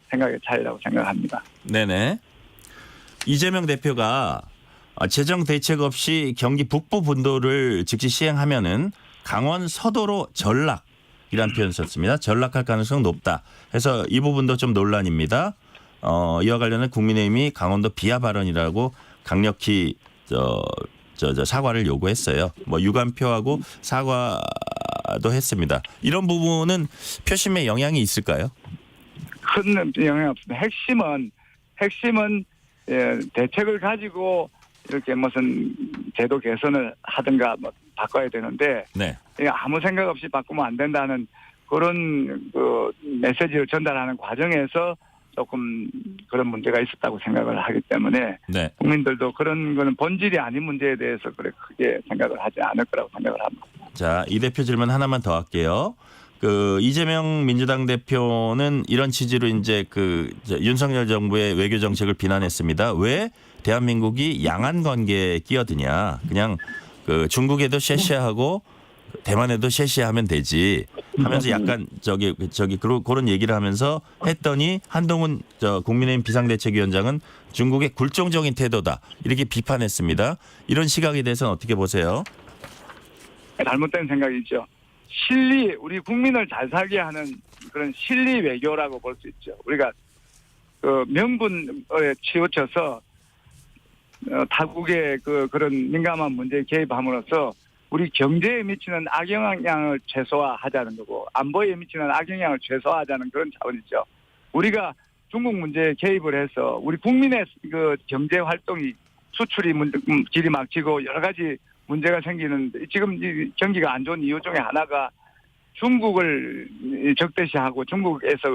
생각의 차이라고 생각합니다. 네네. 이재명 대표가 재정 대책 없이 경기 북부 분도를 즉시 시행하면은 강원 서도로 전락이라는 표현 썼습니다. 전락할 가능성 높다 해서 이 부분도 좀 논란입니다. 이와 관련해 국민의힘이 강원도 비하 발언이라고 강력히 사과를 요구했어요. 뭐 유감표하고 사과도 했습니다. 이런 부분은 표심에 영향이 있을까요? 큰 영향이 없습니다. 핵심은 대책을 가지고 이렇게 무슨 제도 개선을 하든가 뭐 바꿔야 되는데, 네. 아무 생각 없이 바꾸면 안 된다는 그런 그 메시지를 전달하는 과정에서 조금 그런 문제가 있었다고 생각을 하기 때문에, 네. 국민들도 그런 거는 본질이 아닌 문제에 대해서 그래 크게 생각을 하지 않을 거라고 생각을 합니다. 자, 이 대표 질문 하나만 더 할게요. 그 이재명 민주당 대표는 이런 취지로 이제 윤석열 정부의 외교 정책을 비난했습니다. 왜 대한민국이 양안 관계에 끼어드냐? 그냥 중국에도 쉐쉐하고 대만에도 쉐쉐하면 되지 하면서 약간 그런 얘기를 하면서 했더니 한동훈 국민의힘 비상대책위원장은 중국의 굴종적인 태도다 이렇게 비판했습니다. 이런 시각에 대해서는 어떻게 보세요? 잘못된 생각이죠. 우리 국민을 잘 살게 하는 그런 실리 외교라고 볼 수 있죠. 우리가 명분에 치우쳐서 타국의 그런 민감한 문제에 개입함으로써 우리 경제에 미치는 악영향을 최소화하자는 거고, 안보에 미치는 악영향을 최소화하자는 그런 차원이죠. 우리가 중국 문제에 개입을 해서 우리 국민의 그 경제 활동이 수출이 길이 막히고 여러 가지 문제가 생기는, 지금 이 경기가 안 좋은 이유 중에 하나가 중국을 적대시하고 중국에서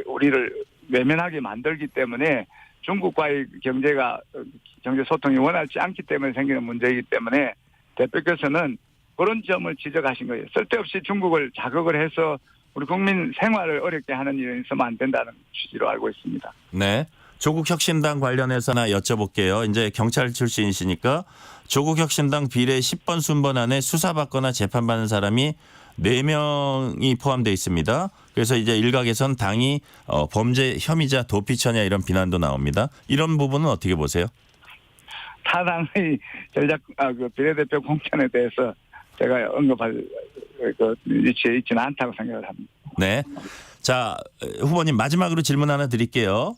우리를 외면하게 만들기 때문에 중국과의 경제 소통이 원활치 않기 때문에 생기는 문제이기 때문에 대표께서는 그런 점을 지적하신 거예요. 쓸데없이 중국을 자극을 해서 우리 국민 생활을 어렵게 하는 일이 있으면 안 된다는 취지로 알고 있습니다. 네. 조국혁신당 관련해서나 여쭤볼게요. 이제 경찰 출신이시니까 조국혁신당 비례 10번 순번 안에 수사받거나 재판받는 사람이 4명이 포함되어 있습니다. 그래서 이제 일각에선 당이 범죄 혐의자 도피처냐 이런 비난도 나옵니다. 이런 부분은 어떻게 보세요? 타당의 전략 비례대표 공천에 대해서 제가 언급할 위치에 있지는 않다고 생각을 합니다. 네. 자, 후보님 마지막으로 질문 하나 드릴게요.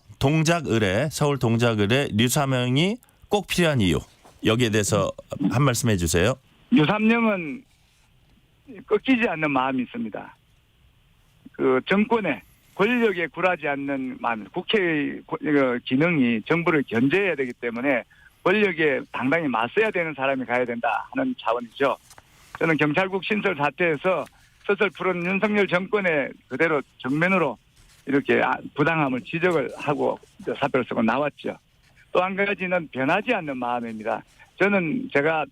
서울 동작을에 류사명이 꼭 필요한 이유, 여기에 대해서 한 말씀 해주세요. 류삼영은 꺾이지 않는 마음이 있습니다. 그 정권에 권력에 굴하지 않는 마음, 국회의 기능이 정부를 견제해야 되기 때문에 권력에 당당히 맞서야 되는 사람이 가야 된다 하는 차원이죠. 저는 경찰국 신설 사태에서 서슬 푸른 윤석열 정권에 그대로 정면으로 이렇게 부당함을 지적을 하고 사표를 쓰고 나왔죠. 또 한 가지는 변하지 않는 마음입니다. 저는 제가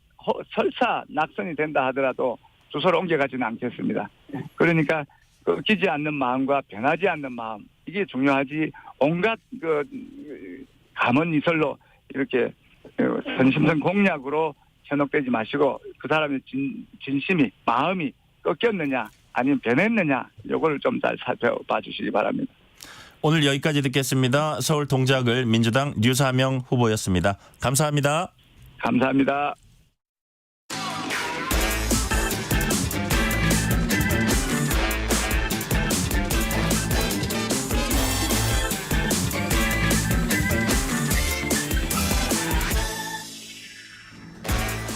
설사 낙선이 된다 하더라도 주소를 옮겨가지는 않겠습니다. 그러니까 꺾이지 않는 마음과 변하지 않는 마음, 이게 이게 중요하지 온갖 그 감언이설로 이렇게 선심성 공약으로 현혹되지 마시고 그 사람의 진심이 마음이 꺾였느냐 아니면 변했느냐 요거를 좀 잘 살펴봐 주시기 바랍니다. 오늘 여기까지 듣겠습니다. 서울 동작을 민주당 류사명 후보였습니다. 감사합니다. 감사합니다.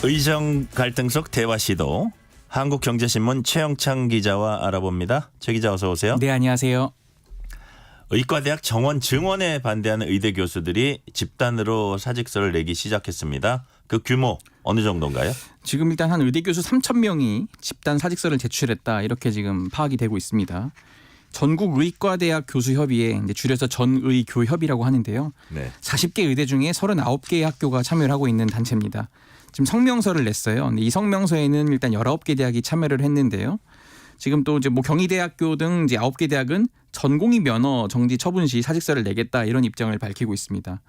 의정 갈등 속 대화 시도 한국경제신문 최영창 기자와 알아봅니다. 최 기자 어서 오세요. 네, 안녕하세요. 의과대학 정원 증원에 반대하는 의대 교수들이 집단으로 사직서를 내기 시작했습니다. 그 규모 어느 정도인가요? 지금 일단 한 의대 교수 3,000명이 집단 사직서를 제출했다 이렇게 지금 파악이 되고 있습니다. 전국 의과대학 교수협의회 이제 줄여서 전의교협이라고 하는데요. 네. 40개 의대 중에 39개의 학교가 참여를 하고 있는 단체입니다. 지금 성명서를 냈어요. 근데 이 성명서에는 일단 19개 대학이 참여를 했는데요. 지금 또 이제 뭐 경희대학교 등 이제 9개 대학은 전공의 면허 정지 처분 시 사직서를 내겠다 이런 입장을 밝히고 있습니다.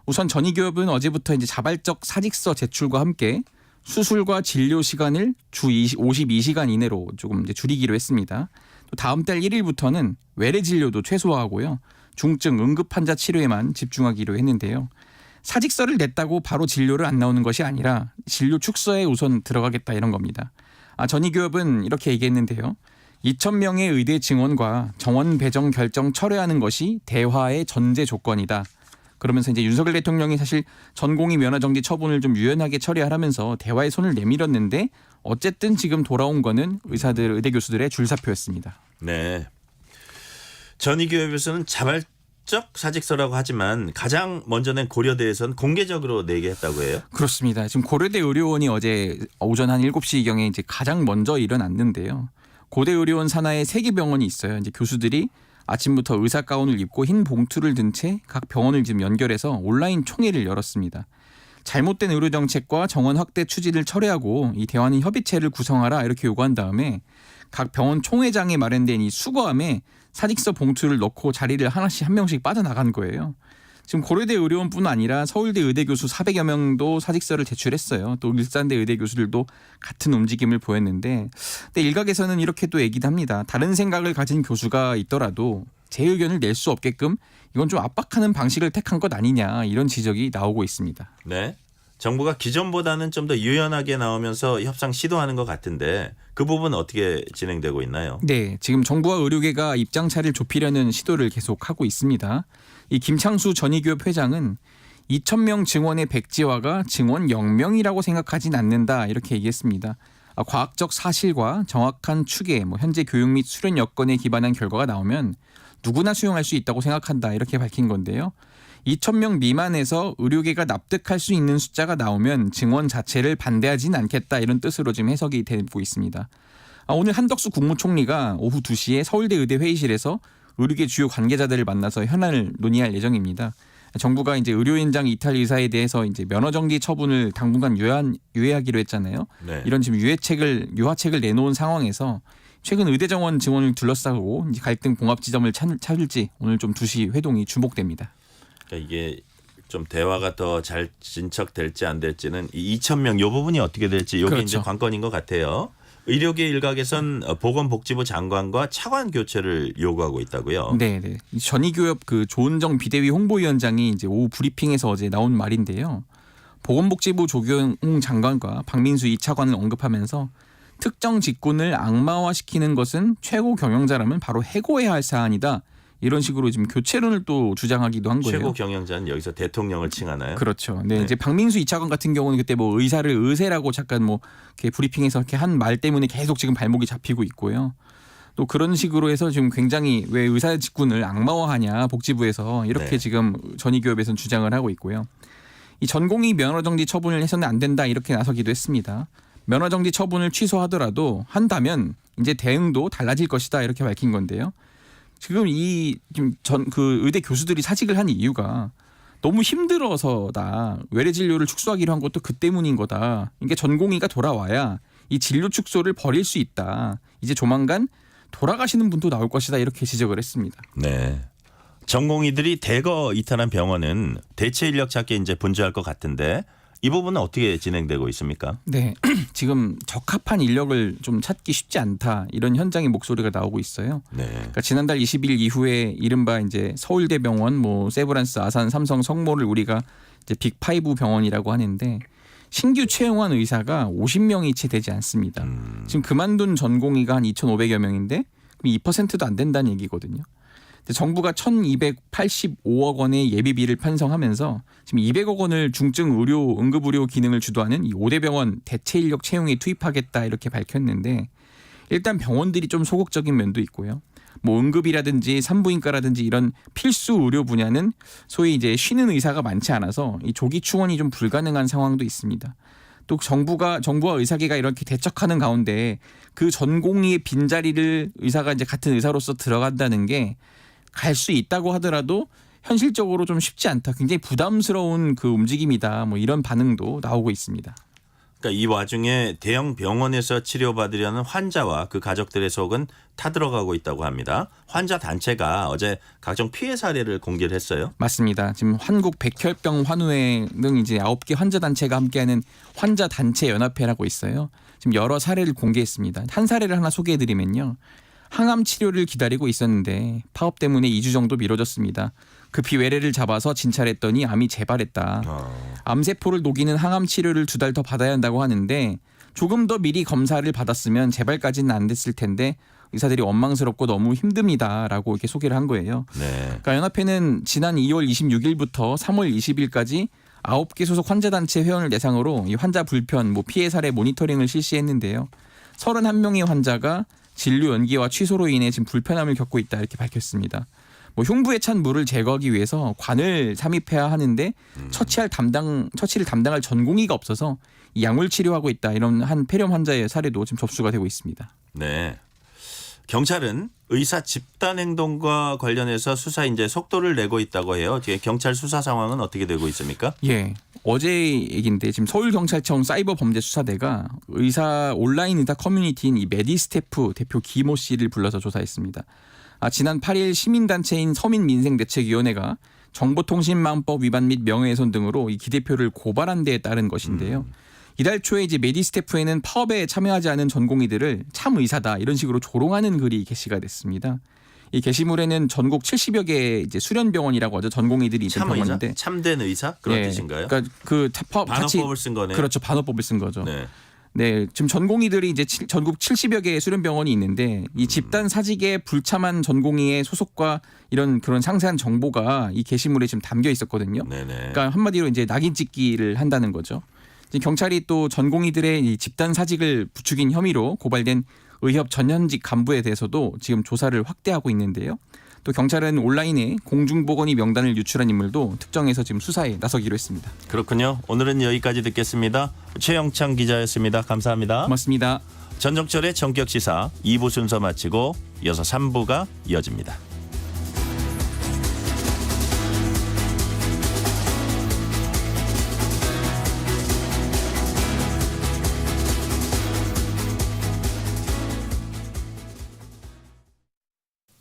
우선 전의교협은 어제부터 이제 자발적 사직서 제출과 함께 수술과 진료 시간을 주 52시간 이내로 조금 이제 줄이기로 했습니다. 또 다음 달 1일부터는 외래 진료도 최소화하고요. 중증 응급 환자 치료에만 집중하기로 했는데요. 사직서를 냈다고 바로 진료를 안 나오는 것이 아니라 진료 축소에 우선 들어가겠다 이런 겁니다. 전의교협은 이렇게 얘기했는데요. 2,000명의 의대 증원과 정원 배정 결정 철회하는 것이 대화의 전제 조건이다. 그러면서 이제 윤석열 대통령이 사실 전공의 면허 정지 처분을 좀 유연하게 처리하라면서 대화의 손을 내밀었는데 어쨌든 지금 돌아온 거는 의사들, 의대 교수들의 줄사표였습니다. 네. 전의교협에서는 자발적 사직서라고 하지만 가장 먼저 낸 고려대에서는 공개적으로 내게 했다고 해요. 그렇습니다. 지금 고려대 의료원이 어제 오전 한 7시경에 이제 가장 먼저 일어났는데요. 고대 의료원 산하에 3개 병원이 있어요. 이제 교수들이 아침부터 의사 가운을 입고 흰 봉투를 든 채 각 병원을 지금 연결해서 온라인 총회를 열었습니다. 잘못된 의료 정책과 정원 확대 추진을 철회하고 이 대화는 협의체를 구성하라 이렇게 요구한 다음에 각 병원 총회장에 마련된 이 수거함에 사직서 봉투를 넣고 자리를 하나씩 한 명씩 빠져나간 거예요. 지금 고려대 의료원뿐 아니라 서울대 의대 교수 400여 명도 사직서를 제출했어요. 또 일산대 의대 교수들도 같은 움직임을 보였는데 근데 일각에서는 이렇게 또 얘기도 합니다. 다른 생각을 가진 교수가 있더라도 제 의견을 낼 수 없게끔 이건 좀 압박하는 방식을 택한 것 아니냐 이런 지적이 나오고 있습니다. 네. 정부가 기존보다는 좀 더 유연하게 나오면서 협상 시도하는 것 같은데 그 부분은 어떻게 진행되고 있나요? 네. 지금 정부와 의료계가 입장차를 좁히려는 시도를 계속하고 있습니다. 이 김창수 전의교협 회장은 2,000명 증원의 백지화가 증원 0명이라고 생각하진 않는다 이렇게 얘기했습니다. 과학적 사실과 정확한 추계, 현재 교육 및 수련 여건에 기반한 결과가 나오면 누구나 수용할 수 있다고 생각한다 이렇게 밝힌 건데요. 2,000명 미만에서 의료계가 납득할 수 있는 숫자가 나오면 증원 자체를 반대하진 않겠다 이런 뜻으로 지금 해석이 되고 있습니다. 오늘 한덕수 국무총리가 오후 2시에 서울대 의대 회의실에서 의료계 주요 관계자들을 만나서 현안을 논의할 예정입니다. 정부가 이제 의료 현장 이탈 의사에 대해서 이제 면허 정지 처분을 당분간 유예하기로 했잖아요. 네. 이런 지금 유화책을 내놓은 상황에서 최근 의대 정원 증원을 둘러싸고 이제 갈등 봉합 지점을 찾을지 오늘 좀 2시 회동이 주목됩니다. 그러니까 이게 좀 대화가 더 잘 진척될지 안 될지는 이 2,000명 이 부분이 어떻게 될지 이게 그렇죠. 이제 관건인 것 같아요. 의료계 일각에선 보건복지부 장관과 차관 교체를 요구하고 있다고요. 네. 전의교협 그 조은정 비대위 홍보위원장이 이제 오후 브리핑에서 어제 나온 말인데요. 보건복지부 조경훈 장관과 박민수 이 차관을 언급하면서 특정 직군을 악마화시키는 것은 최고 경영자라면 바로 해고해야 할 사안이다. 이런 식으로 지금 교체론을 또 주장하기도 한 거예요. 최고 경영자는 여기서 대통령을 칭하나요? 그렇죠. 네, 이제 박민수 이 차관 같은 경우는 그때 뭐 의사를 의세라고 잠깐 뭐 이렇게 브리핑에서 이렇게 한 말 때문에 계속 지금 발목이 잡히고 있고요. 또 그런 식으로 해서 지금 굉장히 왜 의사 직군을 악마화하냐 복지부에서 이렇게 네. 지금 전의교협에서는 주장을 하고 있고요. 이 전공의 면허 정지 처분을 해서는 안 된다 이렇게 나서기도 했습니다. 면허 정지 처분을 취소하더라도 한다면 이제 대응도 달라질 것이다 이렇게 밝힌 건데요. 지금 그 의대 교수들이 사직을 한 이유가 너무 힘들어서다. 외래 진료를 축소하기로 한 것도 그 때문인 거다. 그러니까 전공의가 돌아와야 이 진료 축소를 벌일 수 있다. 이제 조만간 돌아가시는 분도 나올 것이다. 이렇게 지적을 했습니다. 네. 전공의들이 대거 이탈한 병원은 대체 인력 찾기에 이제 분주할 것 같은데 이 부분은 어떻게 진행되고 있습니까? 네, 지금 적합한 인력을 좀 찾기 쉽지 않다 이런 현장의 목소리가 나오고 있어요. 네. 그러니까 지난달 20일 이후에 이른바 이제 서울대병원, 뭐 세브란스, 아산, 삼성, 성모를 우리가 이제 빅5 병원이라고 하는데 신규 채용한 의사가 50명이 채 되지 않습니다. 지금 그만둔 전공의가 한 2,500여 명인데 2%도 안 된다는 얘기거든요. 정부가 1,285억 원의 예비비를 편성하면서 지금 200억 원을 중증 의료, 응급의료 기능을 주도하는 이 5대 병원 대체 인력 채용에 투입하겠다 이렇게 밝혔는데 일단 병원들이 좀 소극적인 면도 있고요. 뭐 응급이라든지 산부인과라든지 이런 필수 의료 분야는 소위 이제 쉬는 의사가 많지 않아서 이 조기 충원이 좀 불가능한 상황도 있습니다. 또 정부와 의사계가 이렇게 대척하는 가운데 그 전공의의 빈자리를 의사가 이제 같은 의사로서 들어간다는 게 갈 수 있다고 하더라도 현실적으로 좀 쉽지 않다. 굉장히 부담스러운 그 움직임이다. 뭐 이런 반응도 나오고 있습니다. 그러니까 이 와중에 대형 병원에서 치료받으려는 환자와 그 가족들의 속은 타들어가고 있다고 합니다. 환자 단체가 어제 각종 피해 사례를 공개를 했어요. 맞습니다. 지금 한국 백혈병 환우회 등 이제 9개 환자 단체가 함께하는 환자 단체 연합회라고 있어요. 지금 여러 사례를 공개했습니다. 한 사례를 하나 소개해드리면요. 항암 치료를 기다리고 있었는데 파업 때문에 2주 정도 미뤄졌습니다. 급히 외래를 잡아서 진찰했더니 암이 재발했다. 암세포를 녹이는 항암 치료를 2달 더 받아야 한다고 하는데 조금 더 미리 검사를 받았으면 재발까지는 안 됐을 텐데 의사들이 원망스럽고 너무 힘듭니다라고 이렇게 소개를 한 거예요. 네. 그러니까 연합회는 지난 2월 26일부터 3월 20일까지 9개 소속 환자단체 회원을 대상으로 이 환자 불편, 뭐 피해 사례 모니터링을 실시했는데요. 31명의 환자가 진료 연기와 취소로 인해 지금 불편함을 겪고 있다 이렇게 밝혔습니다. 뭐 흉부에 찬 물을 제거하기 위해서 관을 삽입해야 하는데 처치를 담당할 전공의가 없어서 약물 치료하고 있다 이런 한 폐렴 환자의 사례도 지금 접수가 되고 있습니다. 네. 경찰은 의사 집단 행동과 관련해서 수사 이제 속도를 내고 있다고 해요. 뒤에 경찰 수사 상황은 어떻게 되고 있습니까? 예. 어제 얘기인데 지금 서울경찰청 사이버범죄수사대가 온라인 의사 커뮤니티인 이 메디스태프 대표 김모 씨를 불러서 조사했습니다. 지난 8일 시민단체인 서민민생대책위원회가 정보통신망법 위반 및 명예훼손 등으로 이 기 대표를 고발한 데에 따른 것인데요. 이달 초에 이제 메디스태프에는 파업에 참여하지 않은 전공의들을 참 의사다 이런 식으로 조롱하는 글이 게시가 됐습니다. 이 게시물에는 전국 70여 개 이제 수련병원이라고 하죠. 전공의들이 있는 병원인데 참된 의사 그런 네, 뜻인가요? 그러니까 그 반어법을 쓴 거네요. 그렇죠. 반어법을 쓴 거죠. 네. 네, 지금 전공의들이 이제 전국 70여 개의 수련병원이 있는데 이 집단 사직에 불참한 전공의의 소속과 이런 그런 상세한 정보가 이 게시물에 지금 담겨 있었거든요. 네네. 그러니까 한마디로 이제 낙인 찍기를 한다는 거죠. 경찰이 또 전공의들의 이 집단 사직을 부추긴 혐의로 고발된 의협 전현직 간부에 대해서도 지금 조사를 확대하고 있는데요. 또 경찰은 온라인에 공중보건의 명단을 유출한 인물도 특정해서 지금 수사에 나서기로 했습니다. 그렇군요. 오늘은 여기까지 듣겠습니다. 최영창 기자였습니다. 감사합니다. 고맙습니다. 전정철의 전격시사 2부 순서 마치고 이어서 3부가 이어집니다.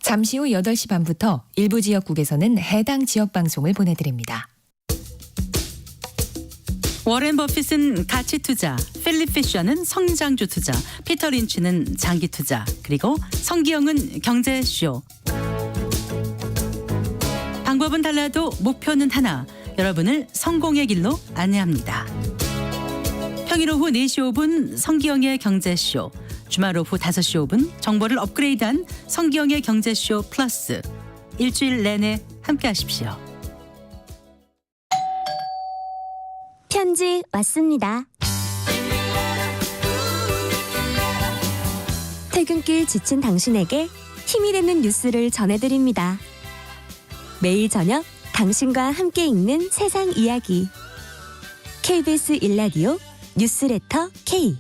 잠시 후 8시 반부터 일부 지역국에서는 해당 지역 방송을 보내드립니다. 워렌 버핏은 가치 투자, 필립 피셔는 성장주 투자, 피터 린치는 장기 투자, 그리고 성기영은 경제쇼. 방법은 달라도 목표는 하나. 여러분을 성공의 길로 안내합니다. 평일 오후 4시 5분 성기영의 경제쇼. 주말 오후 5시 5분 정보를 업그레이드한 성기영의 경제쇼 플러스. 일주일 내내 함께 하십시오. 편지 왔습니다. 퇴근길 지친 당신에게 힘이 되는 뉴스를 전해드립니다. 매일 저녁 당신과 함께 읽는 세상 이야기. KBS 1라디오 뉴스레터 K.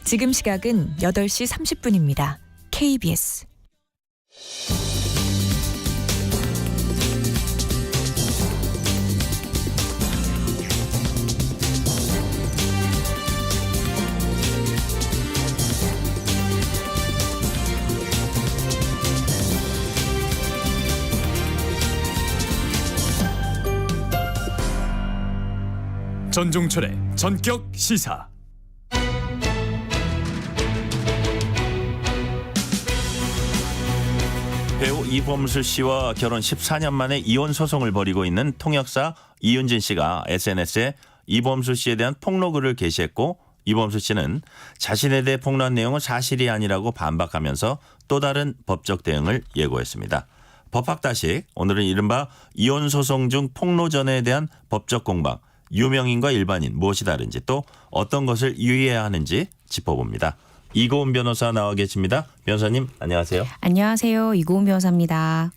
지금 시각은 8시 30분입니다. KBS. 전종철의 전격 시사. 배우 이범수 씨와 결혼 14년 만에 이혼 소송을 벌이고 있는 통역사 이윤진 씨가 SNS에 이범수 씨에 대한 폭로글을 게시했고, 이범수 씨는 자신에 대해 폭로한 내용은 사실이 아니라고 반박하면서 또 다른 법적 대응을 예고했습니다. 법학다식, 오늘은 이른바 이혼 소송 중 폭로전에 대한 법적 공방, 유명인과 일반인 무엇이 다른지, 또 어떤 것을 유의해야 하는지 짚어봅니다. 이고은 변호사 나와 계십니다. 변호사님 안녕하세요. 안녕하세요. 이고은 변호사입니다.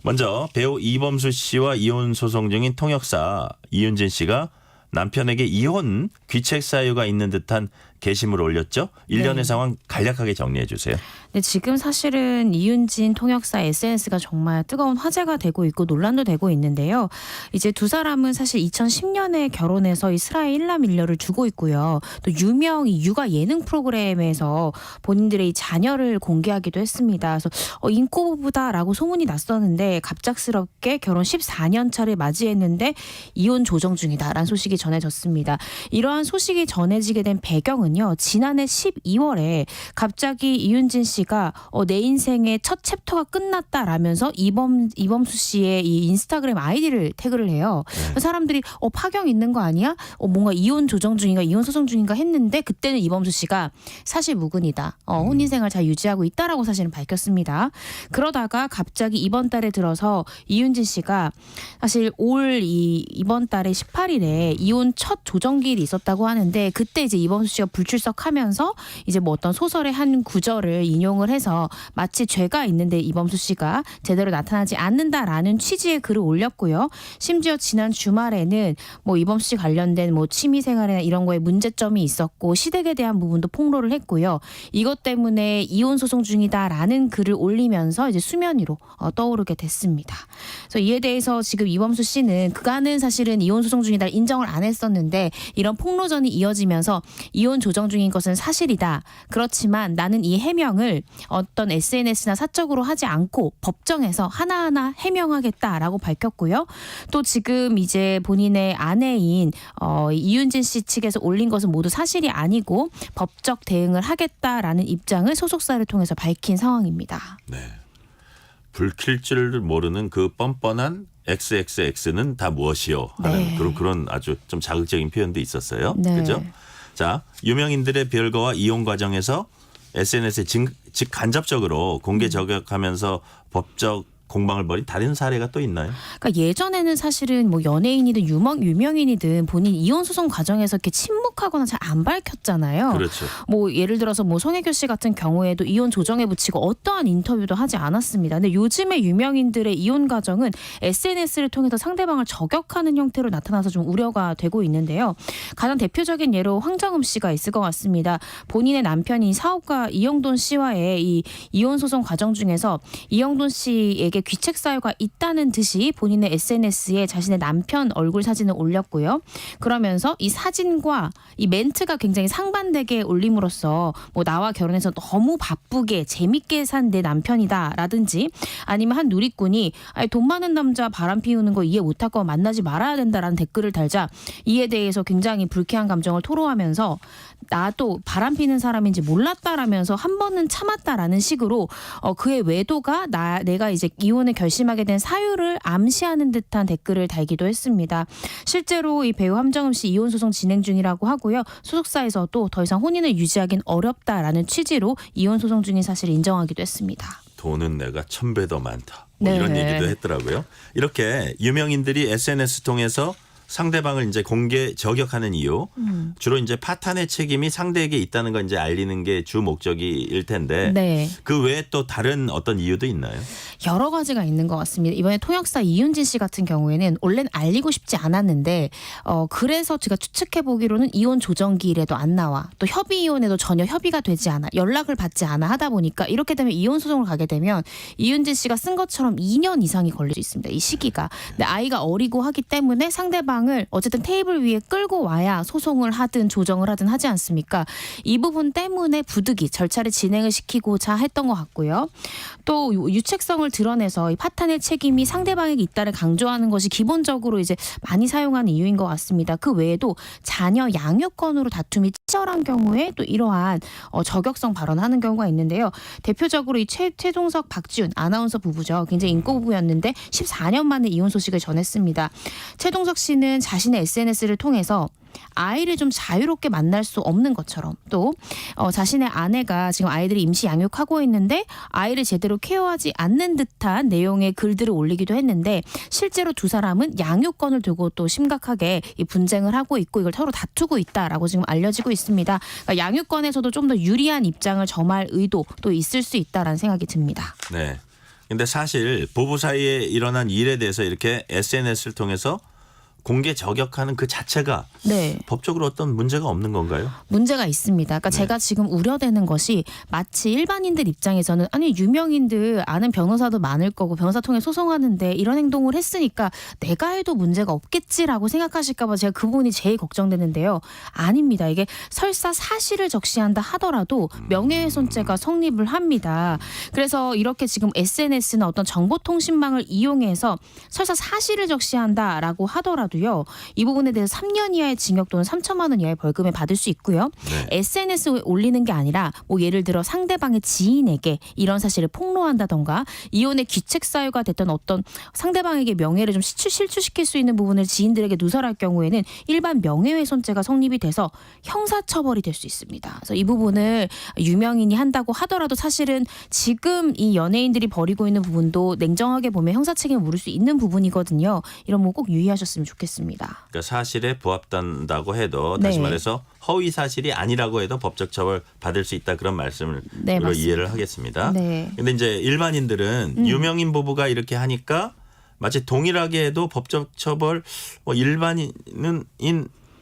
먼저 배우 이범수 씨와 이혼 소송 중인 통역사 이윤진 씨가 남편에게 이혼 귀책 사유가 있는 듯한 게시물을 올렸죠. 일련의 상황 간략하게 정리해 주세요. 네, 지금 사실은 이윤진 통역사 SNS가 정말 뜨거운 화제가 되고 있고 논란도 되고 있는데요. 이제 두 사람은 사실 2010년에 결혼해서 이스라엘 1남 1녀를 두고 있고요. 또 유명 육아 예능 프로그램에서 본인들의 이 자녀를 공개하기도 했습니다. 그래서 인꼬부부다라고 소문이 났었는데 갑작스럽게 결혼 14년 차를 맞이했는데 이혼 조정 중이다라는 소식이 전해졌습니다. 이러한 소식이 전해지게 된 배경은요. 지난해 12월에 갑자기 이윤진 씨가 내 인생의 첫 챕터가 끝났다라면서 이범수 씨의 이 인스타그램 아이디를 태그를 해요. 사람들이 파경 있는 거 아니야? 뭔가 이혼 조정 중인가 이혼 소송 중인가 했는데 그때는 이범수 씨가 사실 무근이다. 혼인생활 잘 유지하고 있다라고 사실은 밝혔습니다. 그러다가 갑자기 이번 달에 들어서 이윤진 씨가 사실 이번 달에 18일에 이혼 첫 조정기일이 있었다고 하는데 그때 이제 이범수 씨가 불출석하면서 이제 뭐 어떤 소설의 한 구절을 인용을 해서 마치 죄가 있는데 이범수 씨가 제대로 나타나지 않는다라는 취지의 글을 올렸고요. 심지어 지난 주말에는 뭐 이범수 씨 관련된 뭐 취미생활이나 이런 거에 문제점이 있었고 시댁에 대한 부분도 폭로를 했고요. 이것 때문에 이혼 소송 중이다라는 글을 올리면서 이제 수면 위로 떠오르게 됐습니다. 그래서 이에 대해서 지금 이범수 씨는 그간은 사실은 이혼 소송 중이다 인정을 안 했었는데 이런 폭로전이 이어지면서 이혼 조정 중인 것은 사실이다. 그렇지만 나는 이 해명을 어떤 SNS나 사적으로 하지 않고 법정에서 하나하나 해명하겠다라고 밝혔고요. 또 지금 이제 본인의 아내인 이윤진 씨 측에서 올린 것은 모두 사실이 아니고 법적 대응을 하겠다라는 입장을 소속사를 통해서 밝힌 상황입니다. 네. 불킬 줄 모르는 그 뻔뻔한 XXX는 다 무엇이요 하는 그런 아주 좀 자극적인 표현도 있었어요. 네. 그죠? 자, 유명인들의 별거와 이혼 과정에서 SNS에 직간접적으로 공개 저격하면서 법적 공방을 벌인 다른 사례가 또 있나요? 그러니까 예전에는 사실은 뭐 연예인이든 유명인이든 본인 이혼 소송 과정에서 이렇게 침묵하거나 잘 안 밝혔잖아요. 그렇죠. 뭐 예를 들어서 뭐 송혜교 씨 같은 경우에도 이혼 조정에 붙이고 어떠한 인터뷰도 하지 않았습니다. 근데 요즘의 유명인들의 이혼 과정은 SNS를 통해서 상대방을 저격하는 형태로 나타나서 좀 우려가 되고 있는데요. 가장 대표적인 예로 황정음 씨가 있을 것 같습니다. 본인의 남편인 사업가 이영돈 씨와의 이 이혼 소송 과정 중에서 이영돈 씨에게 귀책 사유가 있다는 듯이 본인의 SNS에 자신의 남편 얼굴 사진을 올렸고요. 그러면서 이 사진과 이 멘트가 굉장히 상반되게 올림으로써 뭐 나와 결혼해서 너무 바쁘게 재밌게 산 내 남편이다라든지 아니면 한 누리꾼이 돈 많은 남자 바람 피우는 거 이해 못할 거 만나지 말아야 된다라는 댓글을 달자 이에 대해서 굉장히 불쾌한 감정을 토로하면서 나도 바람 피는 사람인지 몰랐다라면서 한 번은 참았다라는 식으로 그의 외도가 내가 이제 이혼을 결심하게 된 사유를 암시하는 듯한 댓글을 달기도 했습니다. 실제로 이 배우 함정음 씨 이혼 소송 진행 중이라고 하고요. 소속사에서도 더 이상 혼인을 유지하긴 어렵다라는 취지로 이혼 소송 중인 사실을 인정하기도 했습니다. 돈은 내가 1000배 더 많다. 뭐 이런 얘기도 했더라고요. 이렇게 유명인들이 SNS 통해서 상대방을 이제 공개 저격하는 이유 주로 이제 파탄의 책임이 상대에게 있다는 걸 이제 알리는 게 주 목적일 텐데 그 외에 또 다른 어떤 이유도 있나요? 여러 가지가 있는 것 같습니다. 이번에 통역사 이윤진 씨 같은 경우에는 원래는 알리고 싶지 않았는데 그래서 제가 추측해 보기로는 이혼 조정기일에도 안 나와 또 협의 이혼에도 전혀 협의가 되지 않아 연락을 받지 않아 하다 보니까 이렇게 되면 이혼 소송을 가게 되면 이윤진 씨가 쓴 것처럼 2년 이상이 걸릴 수 있습니다. 이 시기가. 근데 아이가 어리고 하기 때문에 상대방 상대방을 어쨌든 테이블 위에 끌고 와야 소송을 하든 조정을 하든 하지 않습니까? 이 부분 때문에 부득이 절차를 진행을 시키고자 했던 것 같고요. 또 유책성을 드러내서 이 파탄의 책임이 상대방에게 있다를 강조하는 것이 기본적으로 이제 많이 사용하는 이유인 것 같습니다. 그 외에도 자녀 양육권으로 다툼이 치열한 경우에 또 이러한 저격성 발언하는 경우가 있는데요. 대표적으로 이 최종석 박지훈 아나운서 부부죠. 굉장히 인고 부부였는데 14년 만에 이혼 소식을 전했습니다. 최동석 씨는 자신의 SNS를 통해서 아이를 좀 자유롭게 만날 수 없는 것처럼 또 자신의 아내가 지금 아이들이 임시 양육하고 있는데 아이를 제대로 케어하지 않는 듯한 내용의 글들을 올리기도 했는데 실제로 두 사람은 양육권을 두고 또 심각하게 이 분쟁을 하고 있고 이걸 서로 다투고 있다라고 지금 알려지고 있습니다. 그러니까 양육권에서도 좀 더 유리한 입장을 점할 의도도 있을 수 있다라는 생각이 듭니다. 네. 근데 사실 부부 사이에 일어난 일에 대해서 이렇게 SNS를 통해서 공개 저격하는 그 자체가 네. 법적으로 어떤 문제가 없는 건가요? 문제가 있습니다. 그러니까 제가 지금 우려되는 것이 마치 일반인들 입장에서는 아니 유명인들 아는 변호사도 많을 거고 변호사 통해 소송하는데 이런 행동을 했으니까 내가 해도 문제가 없겠지라고 생각하실까 봐 제가 그 부분이 제일 걱정되는데요. 아닙니다. 이게 설사 사실을 적시한다 하더라도 명예훼손죄가 성립을 합니다. 그래서 이렇게 지금 SNS나 어떤 정보통신망을 이용해서 설사 사실을 적시한다라고 하더라도 이 부분에 대해서 3년 이하의 징역 또는 3천만 원 이하의 벌금을 받을 수 있고요. 네. SNS에 올리는 게 아니라 뭐 예를 들어 상대방의 지인에게 이런 사실을 폭로한다던가 이혼의 귀책 사유가 됐던 어떤 상대방에게 명예를 좀 실추시킬 수 있는 부분을 지인들에게 누설할 경우에는 일반 명예훼손죄가 성립이 돼서 형사처벌이 될 수 있습니다. 그래서 이 부분을 유명인이 한다고 하더라도 사실은 지금 이 연예인들이 벌이고 있는 부분도 냉정하게 보면 형사책임을 물을 수 있는 부분이거든요. 이런 부분 꼭 유의하셨으면 좋겠습니다. 그러니까 사실에 부합된다고 해도 다시 네. 말해서 허위 사실이 아니라고 해도 법적 처벌 받을 수 있다 그런 말씀으로 네, 맞습니다. 이해를 하겠습니다. 네. 근데 이제 일반인들은 유명인 부부가 이렇게 하니까 마치 동일하게 해도 법적 처벌 일반인은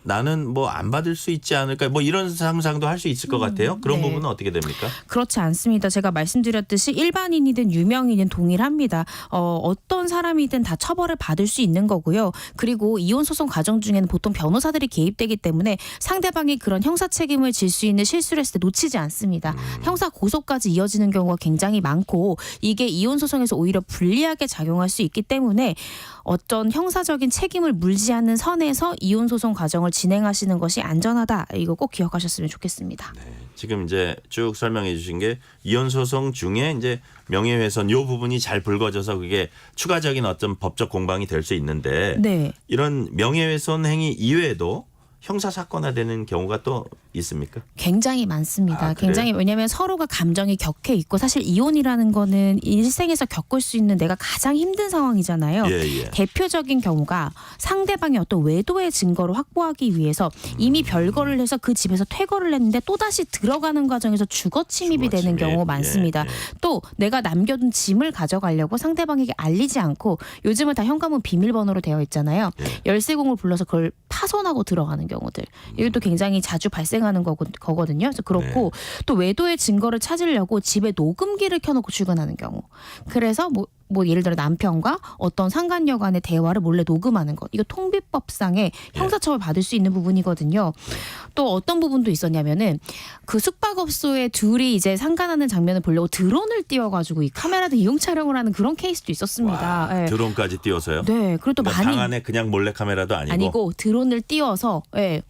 나는 뭐 안 받을 수 있지 않을까 뭐 이런 상상도 할 수 있을 것 같아요. 그런 네. 부분은 어떻게 됩니까? 그렇지 않습니다. 제가 말씀드렸듯이 일반인이든 유명인은 동일합니다. 어떤 사람이든 다 처벌을 받을 수 있는 거고요. 그리고 이혼 소송 과정 중에는 보통 변호사들이 개입되기 때문에 상대방이 그런 형사 책임을 질 수 있는 실수를 했을 때 놓치지 않습니다. 형사 고소까지 이어지는 경우가 굉장히 많고 이게 이혼 소송에서 오히려 불리하게 작용할 수 있기 때문에 어떤 형사적인 책임을 물지 않는 선에서 이혼 소송 과정을 진행하시는 것이 안전하다. 이거 꼭 기억하셨으면 좋겠습니다. 네, 지금 이제 쭉 설명해 주신 게 이혼 소송 중에 이제 명예훼손 요 부분이 잘 불거져서 그게 추가적인 어떤 법적 공방이 될 수 있는데 네. 이런 명예훼손 행위 이외에도 형사 사건화되는 경우가 또 있습니까? 굉장히 많습니다. 아, 굉장히 왜냐하면 서로가 감정이 격해 있고 사실 이혼이라는 거는 일생에서 겪을 수 있는 내가 가장 힘든 상황이잖아요. 예. 대표적인 경우가 상대방의 어떤 외도의 증거를 확보하기 위해서 이미 별거를 해서 그 집에서 퇴거를 했는데 또다시 들어가는 과정에서 주거 침입이 되는 경우가 많습니다. 또 내가 남겨둔 짐을 가져가려고 상대방에게 알리지 않고 요즘은 다 현관문 비밀번호로 되어 있잖아요. 열쇠공을 불러서 그걸 파손하고 들어가는 경우들. 이것도 굉장히 자주 발생하는 거거든요. 그래서 그렇고 또 외도의 증거를 찾으려고 집에 녹음기를 켜놓고 출근하는 경우. 그래서 뭐 예를 들어 남편과 어떤 상간녀 간의 대화를 몰래 녹음하는 것. 이거 통비법상의 형사처벌 받을 수 있는 부분이거든요. 또 어떤 부분도 있었냐면은 그 숙박업소에 둘이 이제 상간하는 장면을 보려고 드론을 띄워가지고 이 카메라도 이용 촬영을 하는 그런 케이스도 있었습니다. 와, 드론까지 띄워서요? 네. 그리고 또 그러니까 많이 방 안에 그냥 몰래 카메라도 아니고 드론을 띄워서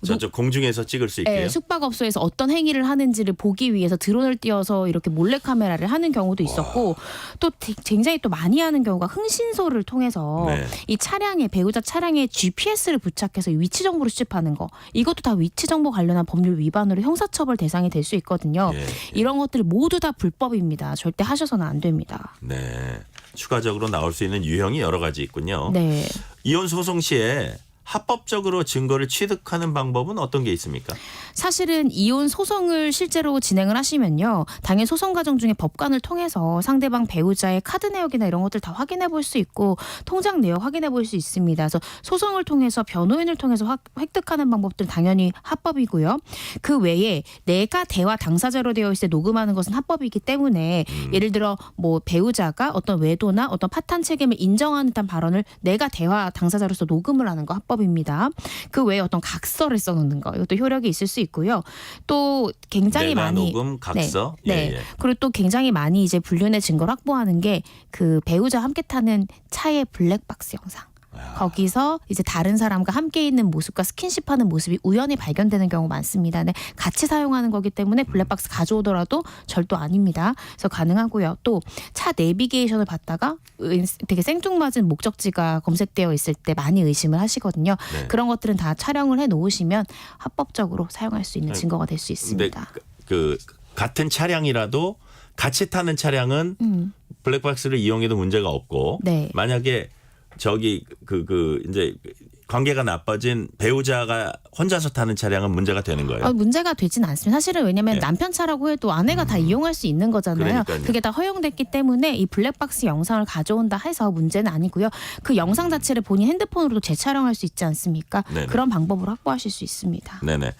저쪽 공중에서 찍을 수 있게요? 숙박업소에서 어떤 행위를 하는지를 보기 위해서 드론을 띄워서 이렇게 몰래 카메라를 하는 경우도 있었고 또 굉장히 또 많이 하는 경우가 흥신소를 통해서 이 차량에 배우자 차량에 GPS를 부착해서 위치 정보를 수집하는 거 이것도 다 위치 정보 관련한 법률 위반으로 형사처벌 대상이 될 수 있거든요. 이런 것들 모두 다 불법입니다. 절대 하셔서는 안 됩니다. 네, 추가적으로 나올 수 있는 유형이 여러 가지 있군요. 네. 이혼 소송 시에 합법적으로 증거를 취득하는 방법은 어떤 게 있습니까? 사실은 이혼 소송을 실제로 진행을 하시면요. 당연히 소송 과정 중에 법관을 통해서 상대방 배우자의 카드 내역이나 이런 것들 다 확인해 볼 수 있고 통장 내역 확인해 볼 수 있습니다. 그래서 소송을 통해서 변호인을 통해서 획득하는 방법들은 당연히 합법이고요. 그 외에 내가 대화 당사자로 되어 있을 때 녹음하는 것은 합법이기 때문에 예를 들어 뭐 배우자가 어떤 외도나 어떤 파탄 책임을 인정하는 듯한 발언을 내가 대화 당사자로서 녹음을 하는 거 합법 방법입니다. 그 외에 어떤 각서를 써놓는 거 이것도 효력이 있을 수 있고요. 또 굉장히 많이 녹음, 각서. 네. 그리고 또 굉장히 많이 이제 불륜의 증거를 확보하는 게 그 배우자 함께 타는 차의 블랙박스 영상. 거기서 이제 다른 사람과 함께 있는 모습과 스킨십하는 모습이 우연히 발견되는 경우 많습니다. 네, 같이 사용하는 거기 때문에 블랙박스 가져오더라도 절도 아닙니다. 그래서 가능하고요. 또 차 내비게이션을 받다가 되게 생뚱맞은 목적지가 검색되어 있을 때 많이 의심을 하시거든요. 네. 그런 것들은 다 촬영을 해놓으시면 합법적으로 사용할 수 있는 증거가 될 수 있습니다. 그 같은 차량이라도 같이 타는 차량은 블랙박스를 이용해도 문제가 없고 네. 만약에 저기 이제 관계가 나빠진 배우자가 혼자서 타는 차량은 문제가 되는 거예요. 문제가 되진 않습니다. 사실은 왜냐하면 네. 남편 차라고 해도 아내가 다 이용할 수 있는 거잖아요. 그러니까요. 그게 다 허용됐기 때문에 이 블랙박스 영상을 가져온다 해서 문제는 아니고요. 그 영상 자체를 본인 핸드폰으로도 재촬영할 수 있지 않습니까? 네네. 그런 방법으로 확보하실 수 있습니다. 네네.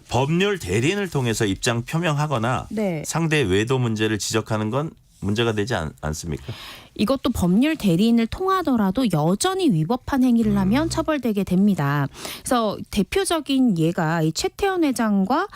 법률 대리인을 통해서 입장 표명하거나 네. 상대의 외도 문제를 지적하는 건 문제가 되지 않습니까? 이것도 법률 대리인을 통하더라도 여전히 위법한 행위를 하면 처벌되게 됩니다. 그래서 대표적인 예가 이 최태원 회장과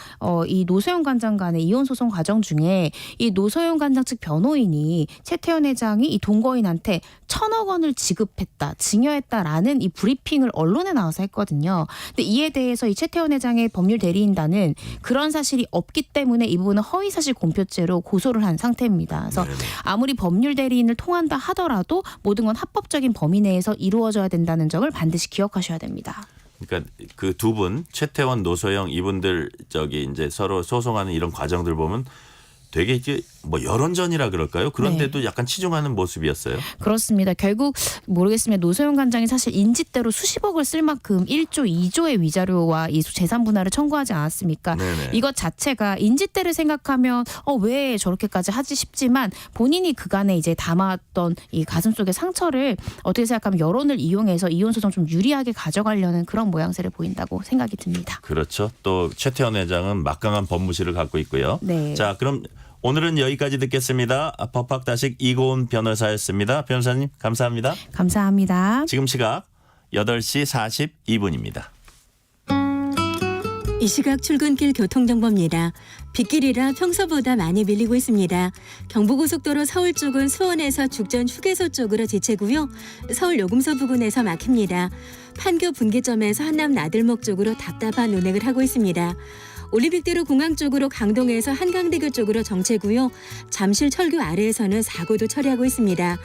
이 노소영 관장 간의 이혼 소송 과정 중에 이 노소영 관장 측 변호인이 최태원 회장이 이 동거인한테 1,000억 원을 지급했다, 증여했다라는 이 브리핑을 언론에 나와서 했거든요. 근데 이에 대해서 이 최태원 회장의 법률 대리인단은 그런 사실이 없기 때문에 이 부분은 허위사실 공표죄로 고소를 한 상태입니다. 그래서 아무리 법률 대리인을 통한다 하더라도 모든 건 합법적인 범위 내에서 이루어져야 된다는 점을 반드시 기억하셔야 됩니다. 그러니까 그 두 분 최태원, 노소영 이분들 저기 이제 서로 소송하는 이런 과정들 보면 되게 이제 뭐 여론전이라 그럴까요? 그런데도 약간 치중하는 모습이었어요. 그렇습니다. 결국 모르겠습니다. 노소영 관장이 사실 인지대로 수십억을 쓸 만큼 1조, 2조의 위자료와 이 재산 분할을 청구하지 않았습니까? 네네. 이것 자체가 인지대를 생각하면 왜 저렇게까지 하지 싶지만 본인이 그간에 이제 담았던 이 가슴 속의 상처를 어떻게 생각하면 여론을 이용해서 이혼 소송 좀 유리하게 가져가려는 그런 모양새를 보인다고 생각이 듭니다. 그렇죠. 또 최태원 회장은 막강한 법무실을 갖고 있고요. 네. 자, 그럼 오늘은 여기까지 듣겠습니다. 법학다식 이고은 변호사였습니다. 변호사님 감사합니다. 감사합니다. 지금 시각 8시 42분입니다. 이 시각 출근길 교통정보입니다. 빗길이라 평소보다 많이 밀리고 있습니다. 경부고속도로 서울 쪽은 수원에서 죽전 휴게소 쪽으로 지체고요. 서울 요금소 부근에서 막힙니다. 판교 분기점에서 한남 나들목 쪽으로 답답한 운행을 하고 있습니다. 올림픽대로 공항 쪽으로 강동에서 한강대교 쪽으로 정체고요. 잠실 철교 아래에서는 사고도 처리하고 있습니다.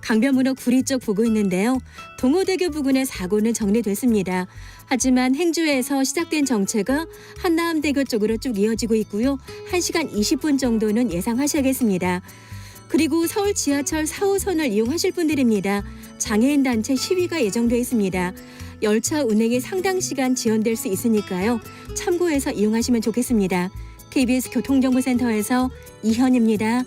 강변북로 구리 쪽 보고 있는데요. 동호대교 부근의 사고는 정리됐습니다. 하지만 행주에서 시작된 정체가 한남대교 쪽으로 쭉 이어지고 있고요. 1시간 20분 정도는 예상하셔야겠습니다. 그리고 서울 지하철 4호선을 이용하실 분들입니다. 장애인 단체 시위가 예정돼 있습니다. 열차 운행이 상당 시간 지연될 수 있으니까요. 참고해서 이용하시면 좋겠습니다. KBS 교통정보센터에서 이현입니다.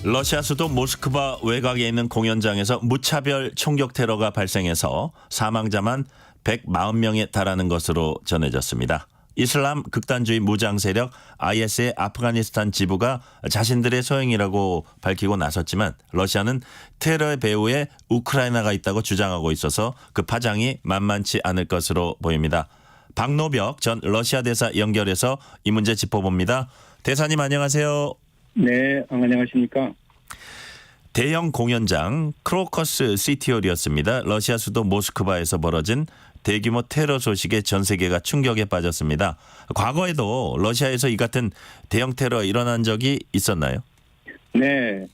러시아 수도 모스크바 외곽에 있는 공연장에서 무차별 총격 테러가 발생해서 사망자만 140명에 달하는 것으로 전해졌습니다. 이슬람 극단주의 무장 세력 IS의 아프가니스탄 지부가 자신들의 소행이라고 밝히고 나섰지만 러시아는 테러의 배후에 우크라이나가 있다고 주장하고 있어서 그 파장이 만만치 않을 것으로 보입니다. 박노벽 전 러시아 대사 연결해서 이 문제 짚어봅니다. 대사님 안녕하세요. 네, 안녕하십니까. 대형 공연장 크로커스 시티홀이었습니다. 러시아 수도 모스크바에서 벌어진 대규모 테러 소식에 전 세계가 충격에 빠졌습니다. 과거에도 러시아에서 이 같은 대형 테러 일어난 적이 있었나요? 네.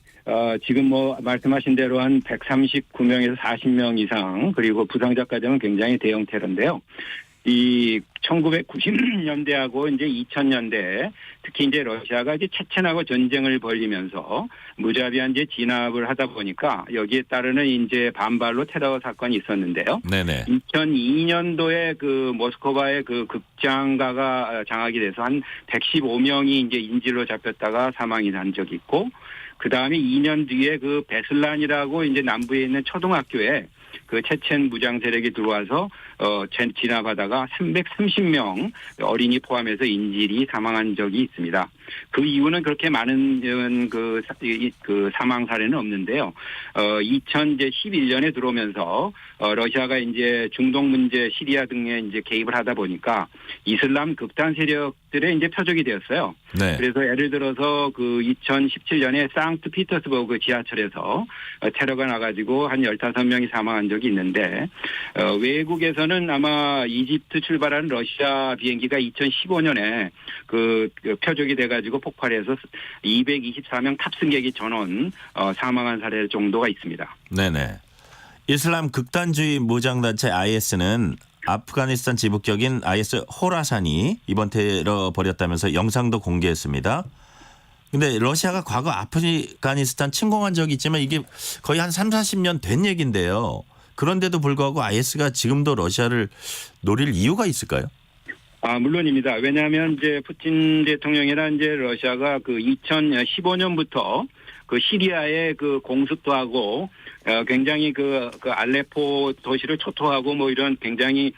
지금 말씀하신 대로 한 139명에서 40명 이상 그리고 부상자까지 하면 굉장히 대형 테러인데요. 이 1990년대하고 이제 2000년대 특히 이제 러시아가 이제 체첸하고 전쟁을 벌이면서 무자비한 이제 진압을 하다 보니까 여기에 따르는 이제 반발로 테러 사건이 있었는데요. 네네. 2002년도에 그 모스크바의 그 극장가가 장악이 돼서 한 115명이 이제 인질로 잡혔다가 사망이 난 적이 있고 그 다음에 2년 뒤에 그 베슬란이라고 이제 남부에 있는 초등학교에 그 체첸 무장 세력이 들어와서 진압하다가 330명 어린이 포함해서 인질이 사망한 적이 있습니다. 그 이유는 그렇게 많은 그 사망 사례는 없는데요. 2011년에 들어오면서 러시아가 이제 중동 문제, 시리아 등에 이제 개입을 하다 보니까 이슬람 극단 세력들의 이제 표적이 되었어요. 네. 그래서 예를 들어서 그 2017년에 상트피터스버그 지하철에서 테러가 나가지고 한 15명이 사망한 적이 있는데 외국에서는 아마 이집트 출발하는 러시아 비행기가 2015년에 그 표적이 돼가지고 폭발해서 224명 탑승객이 전원 사망한 사례 정도가 있습니다. 네네. 이슬람 극단주의 무장단체 IS는 아프가니스탄 지부격인 IS 호라산이 이번 테러 벌였다면서 영상도 공개했습니다. 근데 러시아가 과거 아프가니스탄 침공한 적이 있지만 이게 거의 한 30-40년 된 얘기인데요. 그런데도 불구하고 IS가 지금도 러시아를 노릴 이유가 있을까요? 물론입니다. 왜냐하면 이제 푸틴 대통령이나 이제 러시아가 그 2015년부터 그 시리아에 그 공습도 하고 굉장히 그 알레포 도시를 초토하고 뭐 이런 굉장히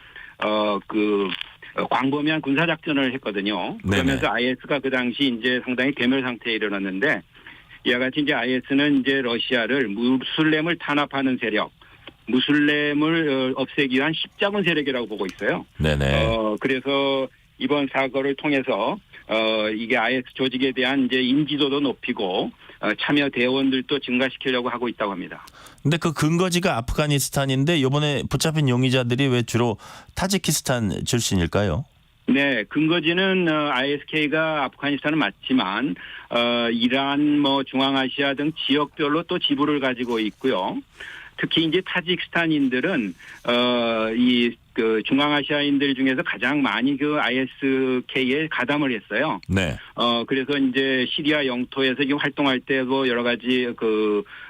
광범위한 군사 작전을 했거든요. 그러면서 IS가 그 당시 이제 상당히 괴멸 상태에 이르렀는데 이와 같이 이제 IS는 이제 러시아를 무슬림을 탄압하는 세력, 무슬림을 없애기 위한 십자군 세력이라고 보고 있어요. 네네. 그래서 이번 사고를 통해서 이게 IS 조직에 대한 이제 인지도도 높이고 참여 대원들도 증가시키려고 하고 있다고 합니다. 근데 그 근거지가 아프가니스탄인데 이번에 붙잡힌 용의자들이 왜 주로 타지키스탄 출신일까요? 네, 근거지는 ISK가 아프가니스탄은 맞지만 이란, 뭐 중앙아시아 등 지역별로 또 지부를 가지고 있고요. 특히 이제 타지키스탄인들은 그 중앙아시아인들 중에서 가장 많이 그 ISK에 가담을 했어요. 네. 그래서 이제 시리아 영토에서 지금 활동할 때도 여러 가지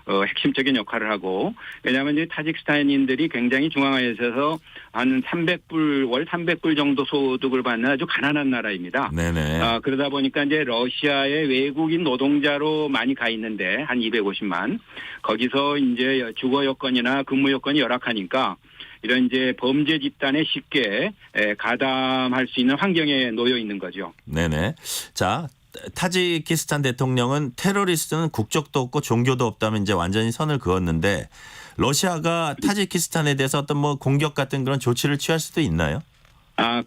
핵심적인 역할을 하고, 왜냐하면 이제 타지키스탄인들이 굉장히 중앙아시아에서 한 300불, 월 300불 정도 소득을 받는 아주 가난한 나라입니다. 네네. 그러다 보니까 이제 러시아의 외국인 노동자로 많이 가 있는데 한 250만. 거기서 이제 주거 여건이나 근무 여건이 열악하니까 이런 이제 범죄 집단에 쉽게 가담할 수 있는 환경에 놓여 있는 거죠. 네네. 자, 타지키스탄 대통령은 테러리스트는 국적도 없고 종교도 없다면 이제 완전히 선을 그었는데 러시아가 타지키스탄에 대해서 어떤 뭐 공격 같은 그런 조치를 취할 수도 있나요?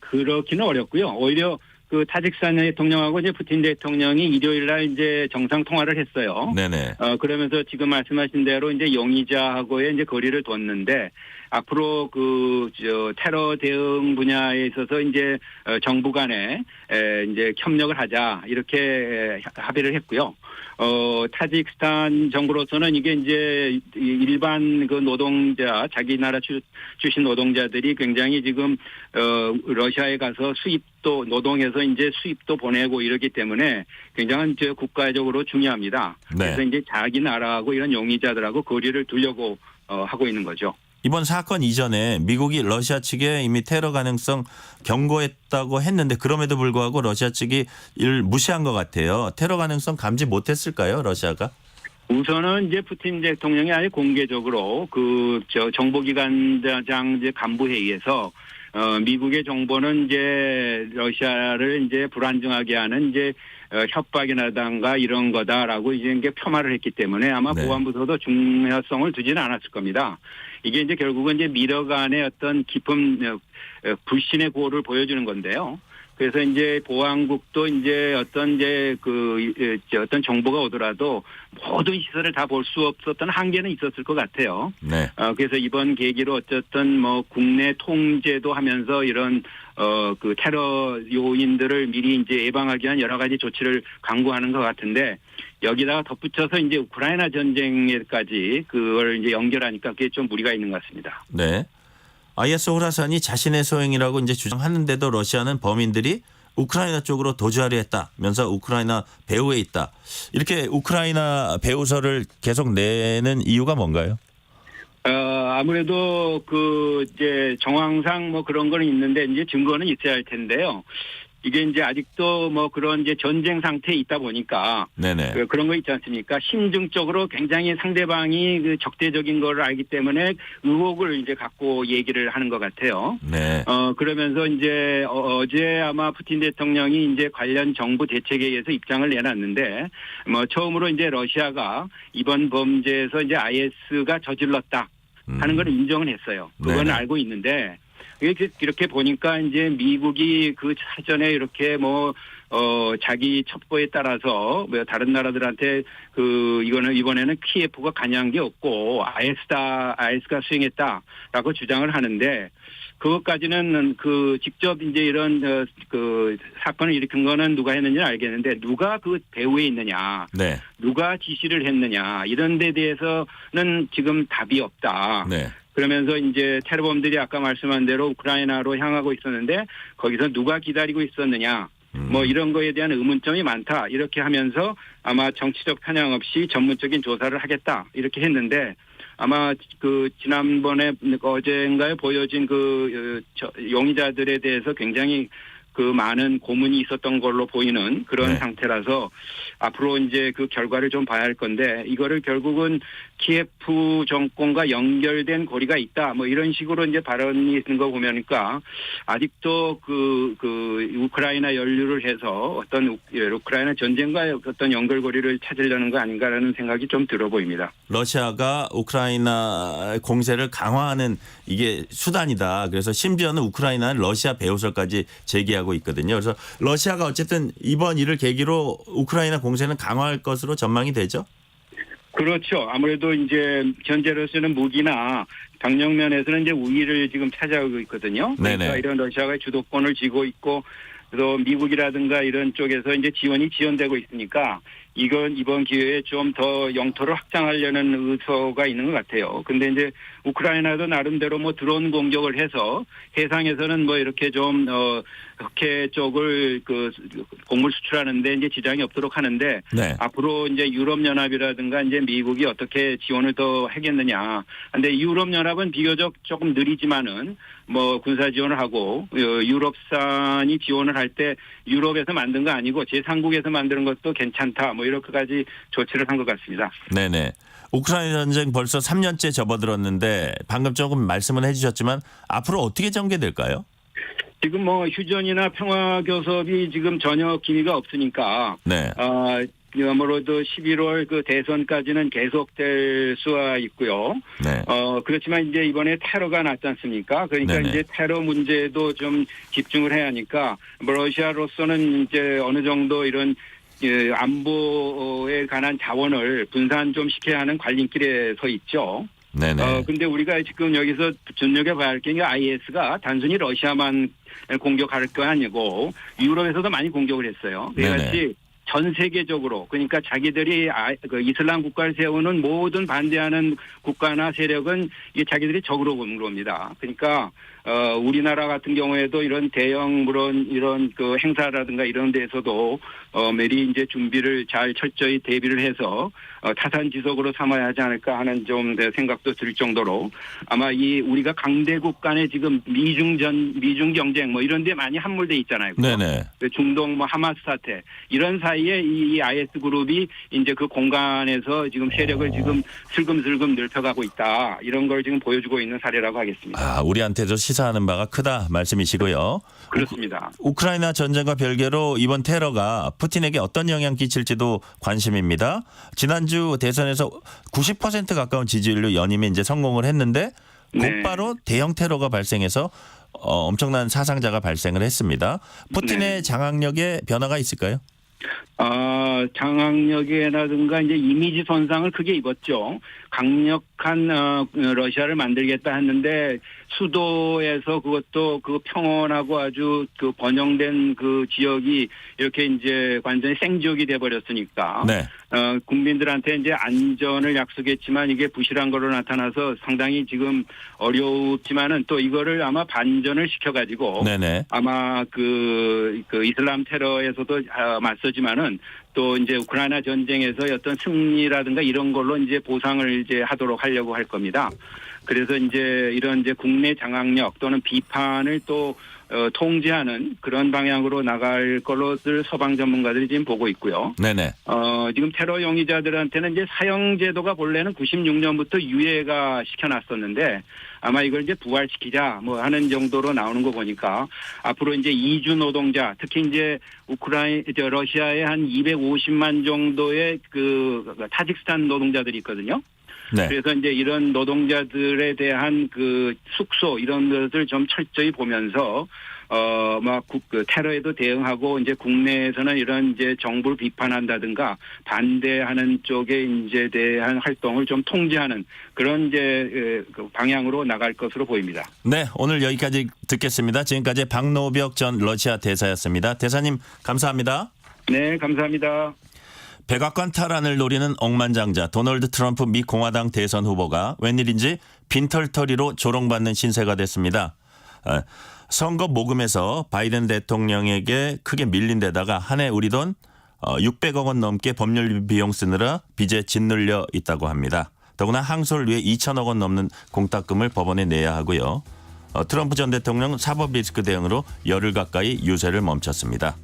그렇기는 어렵고요. 오히려 그 타지키스탄 대통령하고 이제 푸틴 대통령이 일요일 날 이제 정상 통화를 했어요. 네네. 그러면서 지금 말씀하신 대로 이제 용의자하고의 이제 거리를 뒀는데 앞으로 테러 대응 분야에 있어서 이제 정부 간에 이제 협력을 하자 이렇게 합의를 했고요. 타지키스탄 정부로서는 이게 이제 일반 그 노동자, 자기 나라 출신 노동자들이 굉장히 지금 러시아에 가서 수입도 노동해서 이제 수입도 보내고 이러기 때문에 굉장히 국가적으로 중요합니다. 네. 그래서 이제 자기 나라하고 이런 용의자들하고 거리를 두려고 하고 있는 거죠. 이번 사건 이전에 미국이 러시아 측에 이미 테러 가능성 경고했다고 했는데 그럼에도 불구하고 러시아 측이 이를 무시한 것 같아요. 테러 가능성 감지 못했을까요, 러시아가? 우선은 이제 푸틴 대통령이 아예 공개적으로 정보기관장 간부 회의에서 미국의 정보는 이제 러시아를 이제 불안정하게 하는 이제 협박이라든가 이런 거다라고 이제 폄하를 했기 때문에 아마 보안부서도 중요성을 두지는 않았을 겁니다. 이게 이제 결국은 이제 미러 간의 어떤 깊은 불신의 고를 보여주는 건데요. 그래서 이제 보안국도 이제 어떤 어떤 정보가 오더라도 모든 시설을 다 볼 수 없었던 한계는 있었을 것 같아요. 네. 그래서 이번 계기로 어쨌든 뭐 국내 통제도 하면서 이런 그 테러 요인들을 미리 이제 예방하기 위한 여러 가지 조치를 강구하는 것 같은데 여기다가 덧붙여서 이제 우크라이나 전쟁에까지 그걸 이제 연결하니까 그게 좀 무리가 있는 것 같습니다. 네. IS 호라산이 자신의 소행이라고 이제 주장하는데도 러시아는 범인들이 우크라이나 쪽으로 도주하려 했다면서 우크라이나 배후에 있다. 이렇게 우크라이나 배후설을 계속 내는 이유가 뭔가요? 아무래도 이제 정황상 뭐 그런 거는 있는데 이제 증거는 있어야 할 텐데요. 이게 이제 아직도 뭐 그런 이제 전쟁 상태에 있다 보니까 네네. 그런 거 있지 않습니까? 심증적으로 굉장히 상대방이 그 적대적인 걸 알기 때문에 의혹을 이제 갖고 얘기를 하는 것 같아요. 네. 그러면서 이제 어제 아마 푸틴 대통령이 이제 관련 정부 대책에 의해서 입장을 내놨는데 뭐 처음으로 이제 러시아가 이번 범죄에서 이제 IS가 저질렀다 하는 걸 인정을 했어요. 그건 네네. 알고 있는데 이렇게 보니까 이제 미국이 그 사전에 이렇게 자기 첩보에 따라서 뭐 다른 나라들한테 이번에는 키예프가 관여한 게 없고 IS가 수행했다라고 주장을 하는데 그것까지는 직접 이제 이런 사건을 일으킨 거는 누가 했는지는 알겠는데 누가 그 배후에 있느냐, 네. 누가 지시를 했느냐 이런 데 대해서는 지금 답이 없다. 네. 그러면서 이제 테러범들이 아까 말씀한 대로 우크라이나로 향하고 있었는데 거기서 누가 기다리고 있었느냐. 뭐 이런 거에 대한 의문점이 많다. 이렇게 하면서 아마 정치적 편향 없이 전문적인 조사를 하겠다. 이렇게 했는데 아마 지난번에 어젠가에 보여진 용의자들에 대해서 굉장히 많은 고문이 있었던 걸로 보이는 그런 상태라서 앞으로 이제 그 결과를 좀 봐야 할 건데 이거를 결국은 키예프 정권과 연결된 고리가 있다. 뭐 이런 식으로 이제 발언이 있는 거 보면니까 아직도 우크라이나 연루를 해서 어떤 우크라이나 전쟁과 어떤 연결고리를 찾으려는 거 아닌가라는 생각이 좀 들어 보입니다. 러시아가 우크라이나 공세를 강화하는 이게 수단이다. 그래서 심지어는 우크라이나는 러시아 배후설까지 제기하고 있거든요. 그래서 러시아가 어쨌든 이번 일을 계기로 우크라이나 공세는 강화할 것으로 전망이 되죠? 그렇죠. 아무래도 이제 현재 러시아는 무기나 병력 면에서는 이제 우위를 지금 차지하고 있거든요. 그러니까 네네. 이런 러시아가 주도권을 쥐고 있고 또 미국이라든가 이런 쪽에서 이제 지원되고 있으니까 이번 기회에 좀 더 영토를 확장하려는 의도가 있는 것 같아요. 근데 이제 우크라이나도 나름대로 뭐 드론 공격을 해서 해상에서는 뭐 이렇게 좀 흑해 쪽을 곡물 수출하는데 이제 지장이 없도록 하는데 네. 앞으로 이제 유럽연합이라든가 이제 미국이 어떻게 지원을 더 하겠느냐. 근데 유럽연합은 비교적 조금 느리지만은 뭐 군사 지원을 하고 유럽산이 지원을 할 때 유럽에서 만든 거 아니고 제3국에서 만드는 것도 괜찮다. 뭐 이렇게까지 조치를 한 것 같습니다. 네네. 우크라이나 전쟁 벌써 3년째 접어들었는데 방금 조금 말씀은 해주셨지만 앞으로 어떻게 전개될까요? 지금 뭐 휴전이나 평화 교섭이 지금 전혀 기미가 없으니까 네. 아무래도 11월 대선까지는 계속될 수가 있고요. 네. 그렇지만 이제 이번에 테러가 났지 않습니까? 그러니까 네네. 이제 테러 문제도 좀 집중을 해야 하니까 뭐 러시아로서는 이제 어느 정도 이런 안보에 관한 자원을 분산 좀 시켜야 하는 갈림길에 서 있죠. 네네. 근데 우리가 지금 여기서 눈여겨봐야 할 게 IS가 단순히 러시아만 공격할 거 아니고 유럽에서도 많이 공격을 했어요. 그래서 전 세계적으로 그러니까 자기들이 이슬람 국가를 세우는 모든 반대하는 국가나 세력은 이게 자기들이 적으로 보는 겁니다. 그러니까 우리나라 같은 경우에도 이런 대형 이런 행사라든가 이런 데에서도 미리 이제 준비를 잘 철저히 대비를 해서 타산지석으로 삼아야 하지 않을까 하는 좀 생각도 들 정도로 아마 우리가 강대국 간에 지금 미중 경쟁 뭐 이런 데 많이 함몰돼 있잖아요. 그렇죠? 네네. 중동 뭐 하마스 사태 이런 사이에 이 IS 그룹이 이제 그 공간에서 지금 세력을 지금 슬금슬금 넓혀가고 있다. 이런 걸 지금 보여주고 있는 사례라고 하겠습니다. 우리한테도 시사하는 바가 크다 말씀이시고요. 그렇습니다. 우크라이나 전쟁과 별개로 이번 테러가 푸틴에게 어떤 영향 끼칠지도 관심입니다. 지난주 대선에서 90% 가까운 지지율로 연임에 이제 성공을 했는데 곧바로 대형 테러가 발생해서 엄청난 사상자가 발생을 했습니다. 푸틴의 장악력에 변화가 있을까요? 장악력이라든가 이제 이미지 손상을 크게 입었죠. 강력한 러시아를 만들겠다 했는데 수도에서 그것도 평온하고 아주 번영된 지역이 이렇게 이제 완전히 생지역이 돼버렸으니까. 네. 국민들한테 이제 안전을 약속했지만 이게 부실한 걸로 나타나서 상당히 지금 어렵지만은 또 이거를 아마 반전을 시켜가지고. 네네. 아마 이슬람 테러에서도 맞서지만은 또 이제 우크라이나 전쟁에서 어떤 승리라든가 이런 걸로 이제 보상을 이제 하도록 하려고 할 겁니다. 그래서 이제 이런 이제 국내 장악력 또는 비판을 또 통제하는 그런 방향으로 나갈 걸로들 서방 전문가들이 지금 보고 있고요. 네네. 지금 테러 용의자들한테는 이제 사형 제도가 본래는 96년부터 유예가 시켜놨었는데 아마 이걸 이제 부활시키자 뭐 하는 정도로 나오는 거 보니까 앞으로 이제 이주 노동자, 특히 이제 러시아에 한 250만 정도의 그 타직스탄 노동자들이 있거든요. 네. 그래서 이제 이런 노동자들에 대한 그 숙소 이런 것을 좀 철저히 보면서 그 테러에도 대응하고 이제 국내에서는 이런 이제 정부를 비판한다든가 반대하는 쪽에 이제 대한 활동을 좀 통제하는 그런 이제 그 방향으로 나갈 것으로 보입니다. 네, 오늘 여기까지 듣겠습니다. 지금까지 박노벽 전 러시아 대사였습니다. 대사님 감사합니다. 네, 감사합니다. 백악관 탈환을 노리는 억만장자 도널드 트럼프 미 공화당 대선 후보가 웬일인지 빈털터리로 조롱받는 신세가 됐습니다. 선거 모금에서 바이든 대통령에게 크게 밀린 데다가 한 해 우리 돈 600억 원 넘게 법률 비용 쓰느라 빚에 짓눌려 있다고 합니다. 더구나 항소를 위해 2천억 원 넘는 공탁금을 법원에 내야 하고요. 트럼프 전 대통령은 사법 리스크 대응으로 열흘 가까이 유세를 멈췄습니다.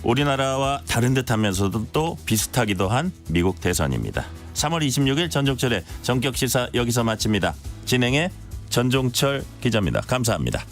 우리나라와 다른 듯하면서도 또 비슷하기도 한 미국 대선입니다. 3월 26일 전종철의 전격시사 여기서 마칩니다. 진행의 전종철 기자입니다. 감사합니다.